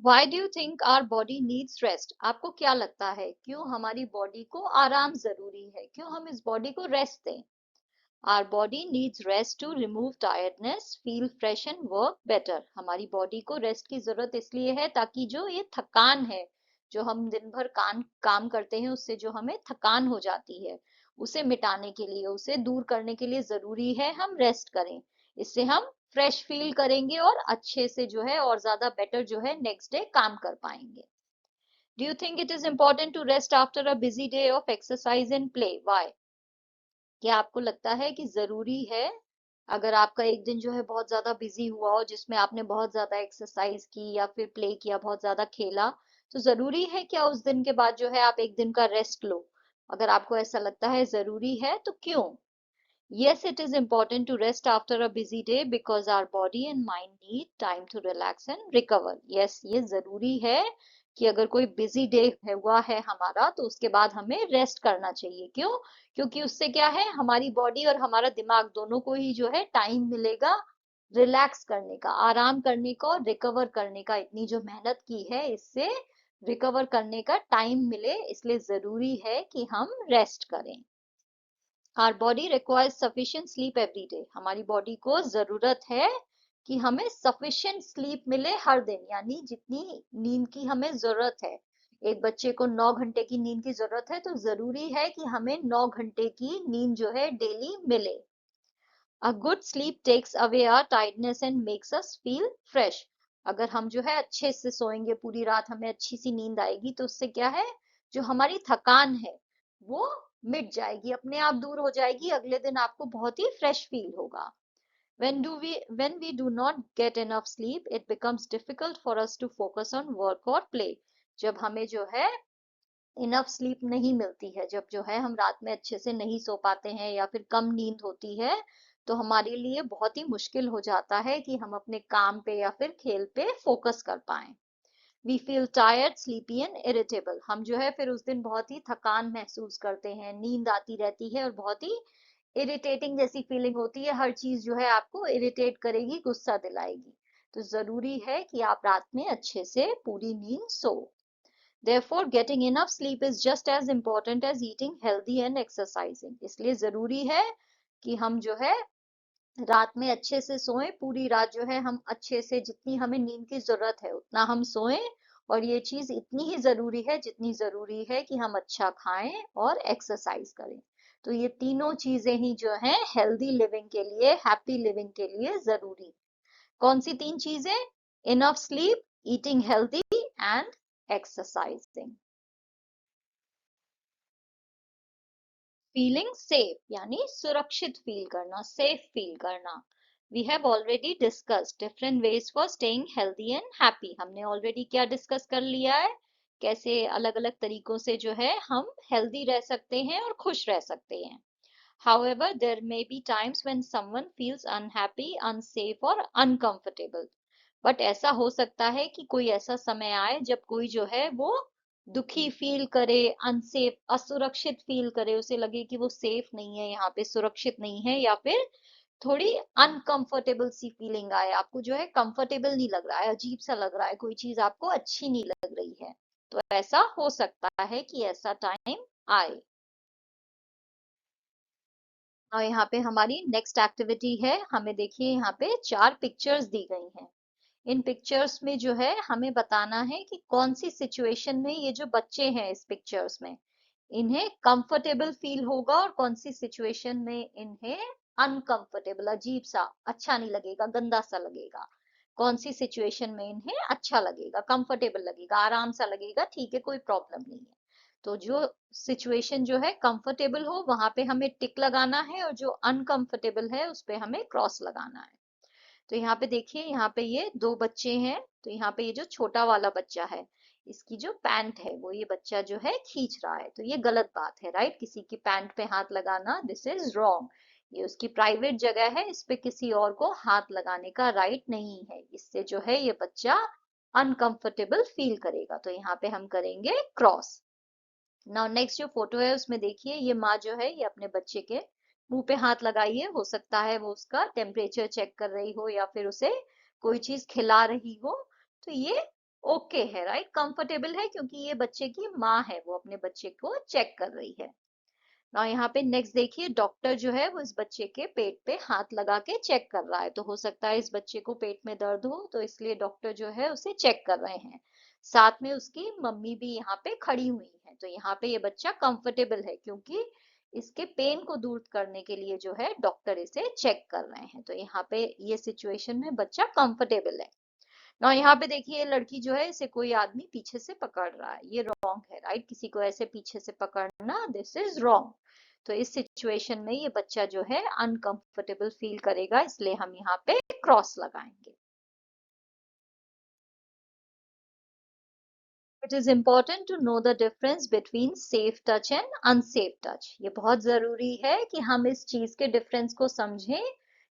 Why do you think our body needs rest? आपको क्या लगता है क्यों हमारी बॉडी को आराम जरूरी है, क्यों हम इस बॉडी को रेस्ट दें? Our body needs rest to remove tiredness, feel fresh and work better. हमारी बॉडी को रेस्ट की जरूरत इसलिए है ताकि जो ये थकान है, जो हम दिन भर काम काम करते हैं उससे जो हमें थकान हो जाती है, उसे मिटाने के लिए, उसे दूर करने के लिए जरूरी है हम रेस्ट करें। इससे हम फ्रेश फील करेंगे और अच्छे से जो है और ज्यादा बेटर जो है नेक्स्ट डे काम कर पाएंगे। Do you think it is important to rest after a busy day of exercise and play? Why? क्या आपको लगता है कि जरूरी है, अगर आपका एक दिन जो है बहुत ज्यादा बिजी हुआ हो, जिसमें आपने बहुत ज्यादा एक्सरसाइज की या फिर प्ले किया, बहुत ज्यादा खेला, तो जरूरी है क्या उस दिन के बाद जो है आप एक दिन का रेस्ट लो? अगर आपको ऐसा लगता है जरूरी है तो क्यों? Yes, it is important to rest after a busy day because our body and mind need time to relax and recover. Yes, ये जरूरी है कि अगर कोई बिजी डे हुआ है हमारा तो उसके बाद हमें रेस्ट करना चाहिए। क्यों? क्योंकि उससे क्या है, हमारी बॉडी और हमारा दिमाग दोनों को ही जो है टाइम मिलेगा रिलैक्स करने का, आराम करने का और रिकवर करने का। इतनी जो मेहनत की है इससे रिकवर करने का टाइम मिले, इसलिए जरूरी है कि हम रेस्ट करें। Our body requires sufficient sleep every day. हमारी बॉडी को जरूरत है कि हमें sufficient sleep मिले हर दिन, यानी जितनी नींद की हमें जरूरत है। एक बच्चे को 9 घंटे की नींद की जरूरत है तो जरूरी है कि हमें 9 घंटे की नींद जो है डेली मिले। A good sleep takes away our tiredness and makes us feel fresh. अगर हम जो है अच्छे से सोएंगे पूरी रात, हमें अच्छी सी नींद आएगी तो उससे क्या है, जो हमारी थकान है वो मिट जाएगी, अपने आप दूर हो जाएगी। अगले दिन आपको बहुत ही फ्रेश फील होगा। When we do not get enough sleep, it becomes difficult for us to focus on work or play. जब हमें जो है इनफ स्लीप नहीं मिलती है, जब जो है हम रात में अच्छे से नहीं सो पाते हैं या फिर कम नींद होती है, तो हमारे लिए बहुत ही मुश्किल हो जाता है कि हम अपने काम पे या फिर खेल पे फोकस कर पाएं। We feel tired, sleepy and irritable. हम जो है फिर उस दिन बहुत ही थकान महसूस करते हैं, नींद आती रहती है और बहुत ही इरिटेटिंग जैसी फीलिंग होती है। हर चीज जो है आपको इरिटेट करेगी, गुस्सा दिलाएगी। तो जरूरी है कि आप रात में अच्छे से पूरी नींद सो। Therefore, getting enough sleep is just as important as eating healthy and exercising. इसलिए जरूरी है कि हम जो है रात में अच्छे से सोएं, पूरी रात जो है हम अच्छे से, जितनी हमें नींद की जरूरत है उतना हम सोएं। और ये चीज इतनी ही जरूरी है जितनी जरूरी है कि हम अच्छा खाएं और एक्सरसाइज करें। तो ये तीनों चीजें ही जो हैं हेल्दी लिविंग के लिए, हैप्पी लिविंग के लिए जरूरी। कौन सी तीन चीजें? Enough sleep, eating healthy and exercising. Feeling safe यानी सुरक्षित फील करना, सेफ फील करना। We have already discussed different ways for staying healthy and happy. हमने ऑलरेडी क्या डिस्कस कर लिया है, कैसे अलग अलग तरीकों से जो है हम हेल्दी रह सकते हैं और खुश रह सकते हैं। However, there may be times when someone feels unhappy, unsafe or uncomfortable. But ऐसा हो सकता है कि कोई ऐसा समय आए जब कोई जो है वो दुखी फील करे, अनसेफ, असुरक्षित फील करे, उसे लगे कि वो सेफ नहीं है, यहाँ पे सुरक्षित नहीं है, या फिर थोड़ी अनकंफर्टेबल सी फीलिंग आए, आपको जो है कंफर्टेबल नहीं लग रहा है, अजीब सा लग रहा है, कोई चीज आपको अच्छी नहीं लग रही है। तो ऐसा हो सकता है कि ऐसा टाइम आए। और यहाँ पे हमारी नेक्स्ट एक्टिविटी है, हमें देखिए यहाँ पे 4 पिक्चर्स दी गई हैं। इन पिक्चर्स में जो है हमें बताना है कि कौन सी सिचुएशन में ये जो बच्चे हैं इस पिक्चर्स में इन्हें कंफर्टेबल फील होगा और कौन सी सिचुएशन में इन्हें अनकंफर्टेबल, अजीब सा, अच्छा नहीं लगेगा, गंदा सा लगेगा। कौन सी सिचुएशन में इन्हें अच्छा लगेगा, कंफर्टेबल लगेगा, आराम सा लगेगा, ठीक है, कोई प्रॉब्लम नहीं है। तो जो सिचुएशन जो है कंफर्टेबल हो वहां पे हमें टिक लगाना है और जो अनकंफर्टेबल है उस पे हमें क्रॉस लगाना है। तो यहाँ पे देखिए, यहाँ पे ये 2 बच्चे हैं। तो यहाँ पे ये जो छोटा वाला बच्चा है, इसकी जो पैंट है वो ये बच्चा जो है खींच रहा है, तो ये गलत बात है, राइट? किसी की पैंट पे हाथ लगाना, दिस इज रॉन्ग। ये उसकी प्राइवेट जगह है, इस पे किसी और को हाथ लगाने का राइट नहीं है। इससे जो है ये बच्चा अनकंफर्टेबल फील करेगा, तो यहाँ पे हम करेंगे क्रॉस। नाउ नेक्स्ट जो फोटो है उसमें देखिए, ये माँ जो है ये अपने बच्चे के मुंह पे हाथ लगाई है। हो सकता है वो उसका टेम्परेचर चेक कर रही हो या फिर उसे कोई चीज खिला रही हो। तो ये ओके है, राइट, कंफर्टेबल है, क्योंकि ये बच्चे की माँ है, वो अपने बच्चे को चेक कर रही है। ना यहाँ पे नेक्स्ट देखिए, डॉक्टर जो है वो इस बच्चे के पेट पे हाथ लगा के चेक कर रहा है। तो हो सकता है इस बच्चे को पेट में दर्द हो, तो इसलिए डॉक्टर जो है उसे चेक कर रहे हैं। साथ में उसकी मम्मी भी यहाँ पे खड़ी हुई है। तो यहाँ पे ये बच्चा कंफर्टेबल है, क्योंकि इसके पेन को दूर करने के लिए जो है डॉक्टर इसे चेक कर रहे हैं। तो यहाँ पे ये सिचुएशन में बच्चा कंफर्टेबल है ना। यहाँ पे देखिए लड़की जो है इसे कोई आदमी पीछे से पकड़ रहा है, ये रॉन्ग है, राइट। किसी को ऐसे पीछे से पकड़ना, दिस इज रॉन्ग। तो इस सिचुएशन में ये बच्चा जो है अनकंफर्टेबल फील करेगा, इसलिए हम यहाँ पे क्रॉस लगाएंगे। It is important to know the difference between safe touch and unsafe touch. ये बहुत जरूरी है कि हम इस चीज के डिफरेंस को समझें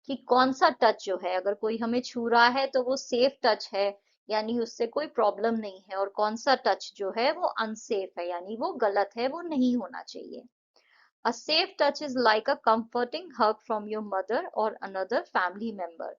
कि कौन सा टच जो है, अगर कोई हमें छू रहा है तो वो सेफ टच है, यानी उससे कोई प्रॉब्लम नहीं है, और कौन सा टच जो है वो अनसेफ है, यानी वो गलत है, वो नहीं होना चाहिए। A safe touch is like a comforting hug from your mother or another family member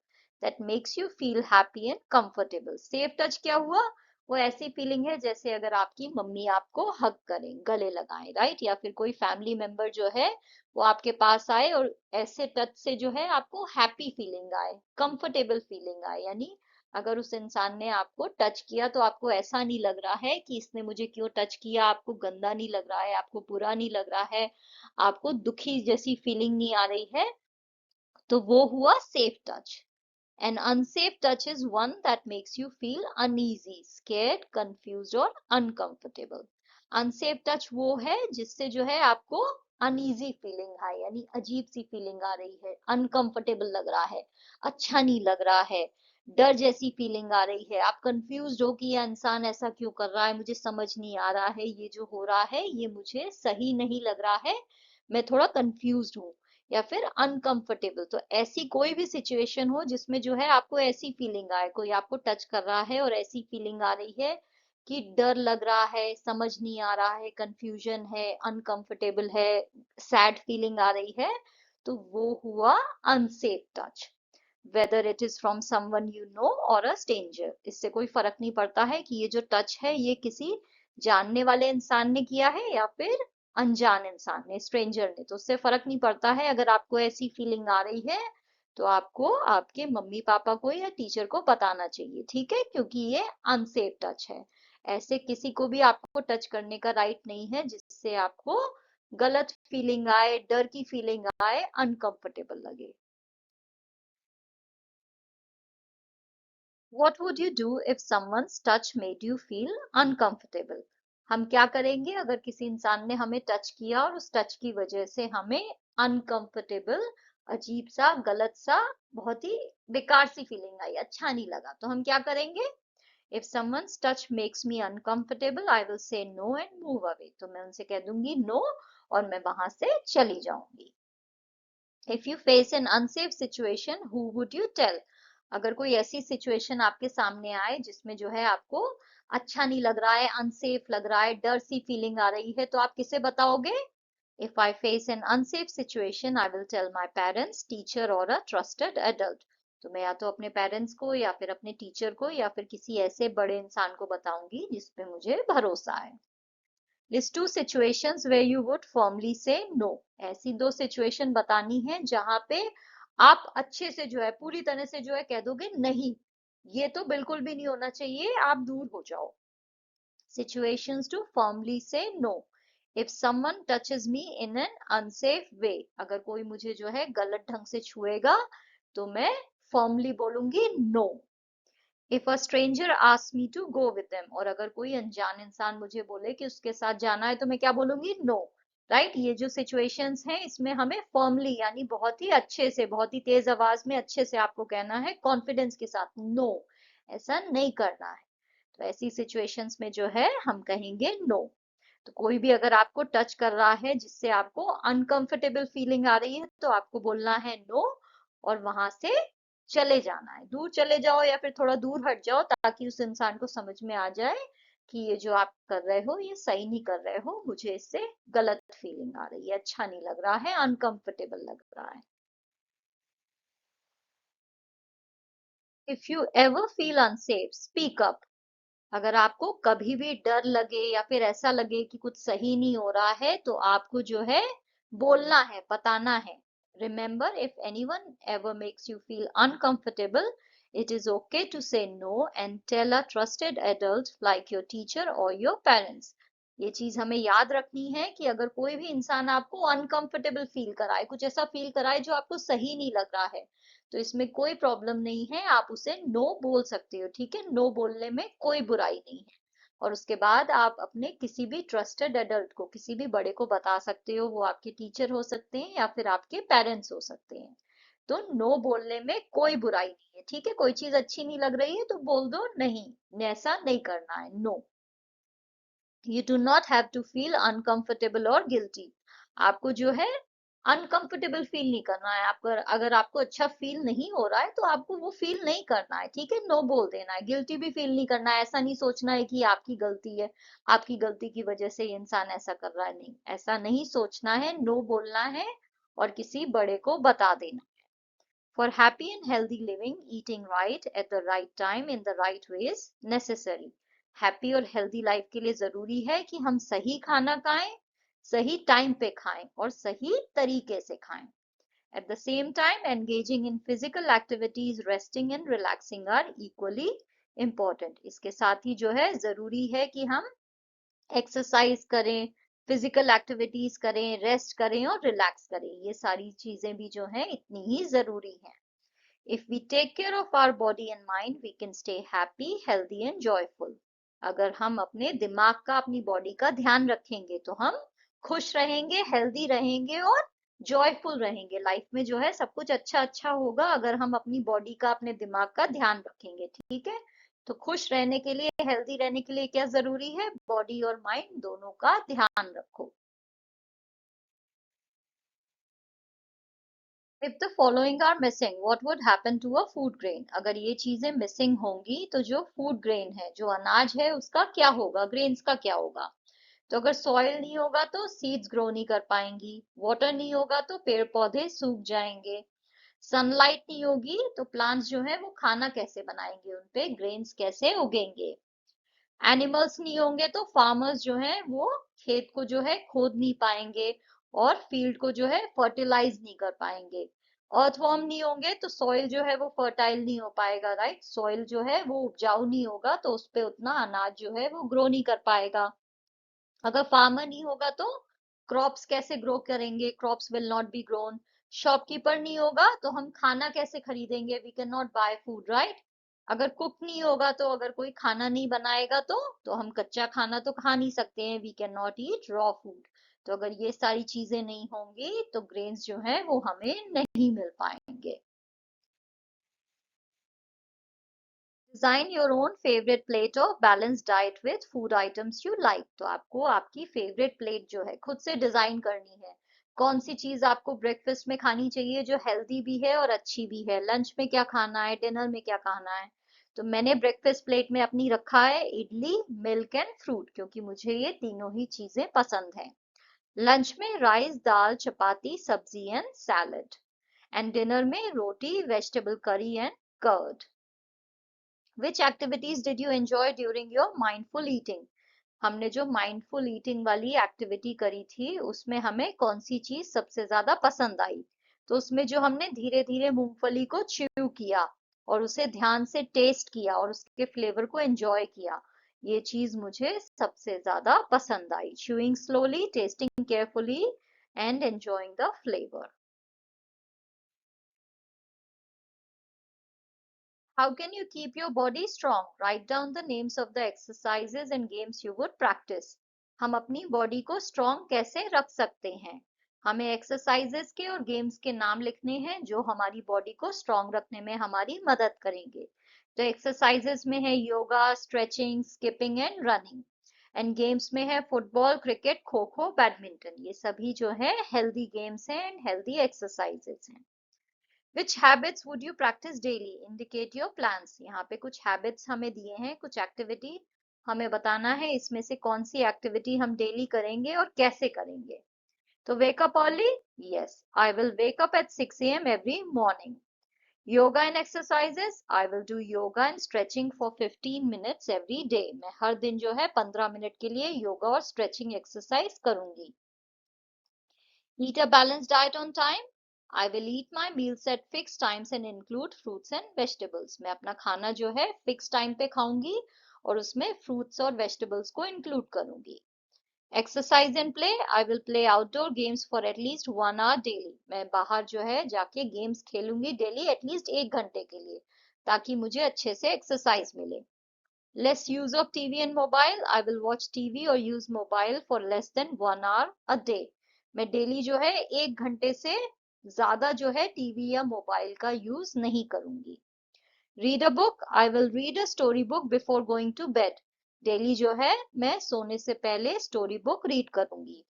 that makes you feel happy and comfortable. Safe touch क्या हुआ? वो ऐसी फीलिंग है जैसे अगर आपकी मम्मी आपको हग करें, गले लगाएं, राइट। या फिर कोई फैमिली मेंबर जो है वो आपके पास आए और ऐसे टच से जो है आपको हैप्पी फीलिंग आए, कंफर्टेबल फीलिंग आए। यानी अगर उस इंसान ने आपको टच किया तो आपको ऐसा नहीं लग रहा है कि इसने मुझे क्यों टच किया, आपको गंदा नहीं लग रहा है, आपको बुरा नहीं लग रहा है, आपको दुखी जैसी फीलिंग नहीं आ रही है, तो वो हुआ safe touch. An unsafe touch is one that makes you feel uneasy, scared, confused or uncomfortable. Unsafe touch वो है जिससे जो है आपको uneasy feeling है, यानी अजीब सी फीलिंग आ रही है, uncomfortable लग रहा है, अच्छा नहीं लग रहा है, डर जैसी फीलिंग आ रही है, आप कंफ्यूज हो कि यह इंसान ऐसा क्यों कर रहा है, मुझे समझ नहीं आ रहा है, ये जो हो रहा है ये मुझे सही नहीं लग रहा है, मैं थोड़ा कंफ्यूज हूँ, या फिर अनकंफर्टेबल। तो ऐसी कोई भी सिचुएशन हो जिसमें जो है आपको ऐसी फीलिंग आए, कोई आपको टच कर रहा है और ऐसी फीलिंग आ रही है कि डर लग रहा है, समझ नहीं आ रहा है, कंफ्यूजन है, अनकंफर्टेबल है, सैड फीलिंग आ रही है, तो वो हुआ unsafe touch. Whether it is from someone you know और अ स्ट्रेंजर, इससे कोई फर्क नहीं पड़ता है कि ये जो टच है ये किसी जानने वाले इंसान ने किया है या फिर अनजान इंसान ने, स्ट्रेंजर ने, तो उससे फर्क नहीं पड़ता है। अगर आपको ऐसी फीलिंग आ रही है तो आपको आपके मम्मी पापा को या टीचर को बताना चाहिए, ठीक है, क्योंकि ये अनसेफ टच है। ऐसे किसी को भी आपको टच करने का राइट नहीं है जिससे आपको गलत फीलिंग आए, डर की फीलिंग आए, अनकंफर्टेबल लगे। What would you do if someone's touch made you feel uncomfortable? हम क्या करेंगे अगर किसी इंसान ने हमें टच किया और उस टच की वजह से हमें अनकंफर्टेबल, अजीब सा, गलत सा, बहुत ही बेकार सी फीलिंग आई, अच्छा नहीं लगा, तो हम क्या करेंगे? If someone's touch makes me uncomfortable, I will say no and move away. तो मैं उनसे कह दूंगी no और मैं वहां से चली जाऊंगी। If you face an unsafe situation, who would you tell? अगर कोई ऐसी सिचुएशन आपके सामने आए जिसमें जो है आपको अच्छा नहीं लग रहा है, अनसेफ लग रहा है, डर सी फीलिंग आ रही है, तो आप किसे बताओगे? If I face an unsafe situation, I will tell my parents, teacher or a trusted adult. तो मैं या तो अपने पेरेंट्स को या फिर अपने टीचर को या फिर किसी ऐसे बड़े इंसान को बताऊंगी जिस पे मुझे भरोसा है। List two situations where you would firmly say no. ऐसी दो सिचुएशन बतानी है जहां पे आप अच्छे से जो है, पूरी तरह से जो है कह दोगे नहीं, ये तो बिल्कुल भी नहीं होना चाहिए, आप दूर हो जाओ। Situations to firmly say no. If someone touches me in an unsafe way, अगर कोई मुझे जो है गलत ढंग से छुएगा तो मैं firmly बोलूंगी no. If a stranger asks me to go with them, और अगर कोई अनजान इंसान मुझे बोले कि उसके साथ जाना है तो मैं क्या बोलूंगी? No, right. ये जो सिचुएशंस हैं इसमें हमें फर्मली यानी बहुत ही अच्छे से, बहुत ही तेज आवाज में अच्छे से आपको कहना है, कॉन्फिडेंस के साथ, नो, ऐसा नहीं करना है। तो ऐसी सिचुएशंस में जो है हम कहेंगे नो। तो कोई भी अगर आपको टच कर रहा है जिससे आपको अनकंफर्टेबल फीलिंग आ रही है तो आपको बोलना है नो और वहां से चले जाना है, दूर चले जाओ या फिर थोड़ा दूर हट जाओ ताकि उस इंसान को समझ में आ जाए कि ये जो आप कर रहे हो ये सही नहीं कर रहे हो, मुझे इससे गलत फीलिंग आ रही है, अच्छा नहीं लग रहा है, अनकंफर्टेबल लग रहा है। If you ever feel unsafe, speak up. अगर आपको कभी भी डर लगे या फिर ऐसा लगे कि कुछ सही नहीं हो रहा है तो आपको जो है बोलना है, बताना है। Remember, if anyone ever makes you feel uncomfortable, it is okay to say no and tell a trusted adult like your teacher or your parents. ये चीज हमें याद रखनी है कि अगर कोई भी इंसान आपको अनकंफर्टेबल फील कराए, कुछ ऐसा फील कराए जो आपको सही नहीं लग रहा है, तो इसमें कोई प्रॉब्लम नहीं है, आप उसे नो बोल सकते हो, ठीक है। नो बोलने में कोई बुराई नहीं है। और उसके बाद आप अपने किसी भी ट्रस्टेड एडल्ट को, किसी भी बड़े को बता सकते हो, वो आपके टीचर हो सकते हैं या फिर आपके पेरेंट्स हो सकते हैं। तो नो बोलने में कोई बुराई नहीं है, ठीक है। कोई चीज अच्छी नहीं लग रही है तो बोल दो नहीं, ऐसा नहीं करना है, no. You do not have to feel uncomfortable or guilty. आपको जो है अनकंफर्टेबल फील नहीं करना है। आपको अगर आपको अच्छा फील नहीं हो रहा है तो आपको वो फील नहीं करना है, ठीक है। नो बोल देना है। गिल्टी भी फील नहीं करना है। ऐसा नहीं सोचना है कि आपकी गलती है, आपकी गलती की वजह से ये इंसान ऐसा कर रहा है, नहीं, ऐसा नहीं सोचना है। नो बोलना है और किसी बड़े को बता देना। For happy and healthy living, eating right at the right time in the right way is necessary. Happy और हेल्दी लाइफ के लिए जरूरी है कि हम सही खाना खाएं, सही टाइम पे खाएं और सही तरीके से खाएं. At the same time, engaging in physical activities, resting and relaxing are equally important. इसके साथ ही जो है जरूरी है कि हम एक्सरसाइज करें, फिजिकल एक्टिविटीज करें, रेस्ट करें और रिलैक्स करें. ये सारी चीजें भी जो है इतनी ही जरूरी हैं. If we take care of our body and mind, we can stay happy, healthy and joyful. अगर हम अपने दिमाग का, अपनी बॉडी का ध्यान रखेंगे तो हम खुश रहेंगे, हेल्दी रहेंगे और जॉयफुल रहेंगे. लाइफ में जो है सब कुछ अच्छा अच्छा होगा अगर हम अपनी बॉडी का, अपने दिमाग का ध्यान रखेंगे, ठीक है. तो खुश रहने के लिए, हेल्दी रहने के लिए क्या जरूरी है? बॉडी और माइंड दोनों का ध्यान रखो. If the following are missing, what would happen to a food grain? अगर ये चीजें मिसिंग होंगी तो जो फूड ग्रेन है, जो अनाज है, उसका क्या होगा, ग्रेन्स का क्या होगा? तो अगर सॉइल नहीं होगा तो सीड्स ग्रो नहीं कर पाएंगी, वाटर नहीं होगा तो पेड़ पौधे सूख जाएंगे, सनलाइट नहीं होगी तो प्लांट्स जो है वो खाना कैसे बनाएंगे, उनपे ग्रेन्स कैसे उगेंगे, एनिमल्स नहीं होंगे तो फार्मर्स जो है वो खेत को जो है खोद नहीं पाएंगे और फील्ड को जो है फर्टिलाइज नहीं कर पाएंगे. अर्थवर्म नहीं होंगे तो सॉइल जो है वो फर्टाइल नहीं हो पाएगा, राइट. सॉइल जो है वो उपजाऊ नहीं होगा तो उस पे उतना अनाज जो है वो ग्रो नहीं कर पाएगा. अगर फार्मर नहीं होगा तो क्रॉप्स कैसे ग्रो करेंगे, crops will not be grown. Shopkeeper नहीं होगा तो हम खाना कैसे खरीदेंगे, we can not buy food, right. अगर कुक नहीं होगा तो, अगर कोई खाना नहीं बनाएगा तो हम कच्चा खाना तो खा नहीं सकते हैं, we can not eat raw food. तो अगर ये सारी चीजें नहीं होंगी तो ग्रेन्स जो है वो हमें नहीं मिल पाएंगे. Design your own favourite plate of balance diet with food items you like. तो आपको आपकी फेवरेट प्लेट जो है खुद से डिजाइन करनी है. कौन सी चीज आपको ब्रेकफास्ट में खानी चाहिए जो हेल्दी भी है और अच्छी भी है, लंच में क्या खाना है, डिनर में क्या खाना है. तो मैंने ब्रेकफास्ट प्लेट में अपनी रखा है इडली, मिल्क एंड फ्रूट, क्योंकि मुझे ये तीनों ही चीजें पसंद हैं. लंच में राइस, दाल, चपाती, सब्जी एंड सैलड. एंड डिनर में रोटी, vegetable curry and curd. Which activities did you enjoy during your mindful eating? हमने जो माइंडफुल ईटिंग वाली एक्टिविटी करी थी उसमें हमें कौन सी चीज सबसे ज्यादा पसंद आई? तो उसमें जो हमने धीरे धीरे मूंगफली को च्यू किया और उसे ध्यान से टेस्ट किया और उसके फ्लेवर को एंजॉय किया, ये चीज मुझे सबसे ज्यादा पसंद आई. Chewing slowly, tasting carefully and enjoying the flavour. How can you keep your body strong? Write down the names of the exercises and games you would practice. हम अपनी बॉडी को स्ट्रॉन्ग कैसे रख सकते हैं? हमें एक्सरसाइजेस के और गेम्स के नाम लिखने हैं जो हमारी बॉडी को स्ट्रॉन्ग रखने में हमारी मदद करेंगे. तो एक्सरसाइजेस में है yoga, stretching, skipping and running. And games में है football, cricket, kho kho, badminton. ये सभी जो है हेल्दी गेम्स हैं एंड हेल्दी एक्सरसाइजेस हैं. Which habits would you practice daily? Indicate your plans. यहाँ पे कुछ habits हमें दिए हैं, कुछ activity हमें बताना है, इसमें से कौन सी activity हम daily करेंगे और कैसे करेंगे. तो wake up early? Yes, I will wake up at 6 a.m. every morning. Yoga and exercises? I will do yoga and stretching for 15 minutes every day. मैं हर दिन जो है 15 मिनट के लिए योगा और stretching exercise करूंगी. Eat a balanced diet on time. I will eat my meals at fixed times and include fruits and vegetables. मैं अपना खाना जो है फिक्स टाइम पे खाऊंगी और उसमें फ्रूट्स और वेजिटेबल्स को इंक्लूड करूंगी. Exercise and play, I will play outdoor games for at least 1 hour daily. मैं बाहर जो है जाके गेम्स खेलूंगी डेली एटलीस्ट 1 घंटे के लिए, ताकि मुझे अच्छे से एक्सरसाइज मिले। Less use of TV and mobile. I will watch TV or use mobile for less than 1 hour a day. मैं डेली जो है 1 घंटे से ज्यादा जो है टीवी या मोबाइल का यूज नहीं करूंगी। Read a book, I will read a story book before going to bed. Daily जो है मैं सोने से पहले स्टोरी बुक रीड करूंगी।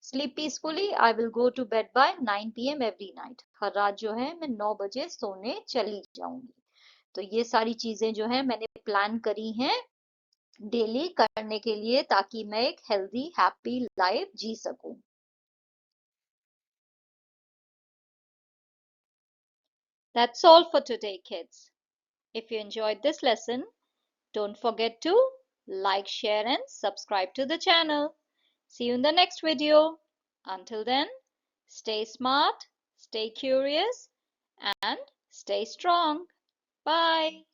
Sleep peacefully, I will go to bed by 9 PM every night. हर रात जो है मैं 9 बजे सोने चली जाऊंगी। तो ये सारी चीजें जो है मैंने प्लान करी हैं डेली करने के लिए, ताकि मैं एक हेल्दी हैप्पी लाइफ जी सकूं। That's all for today, kids. If you enjoyed this lesson, don't forget to like, share, and subscribe to the channel. See you in the next video. Until then, stay smart, stay curious, and stay strong. Bye.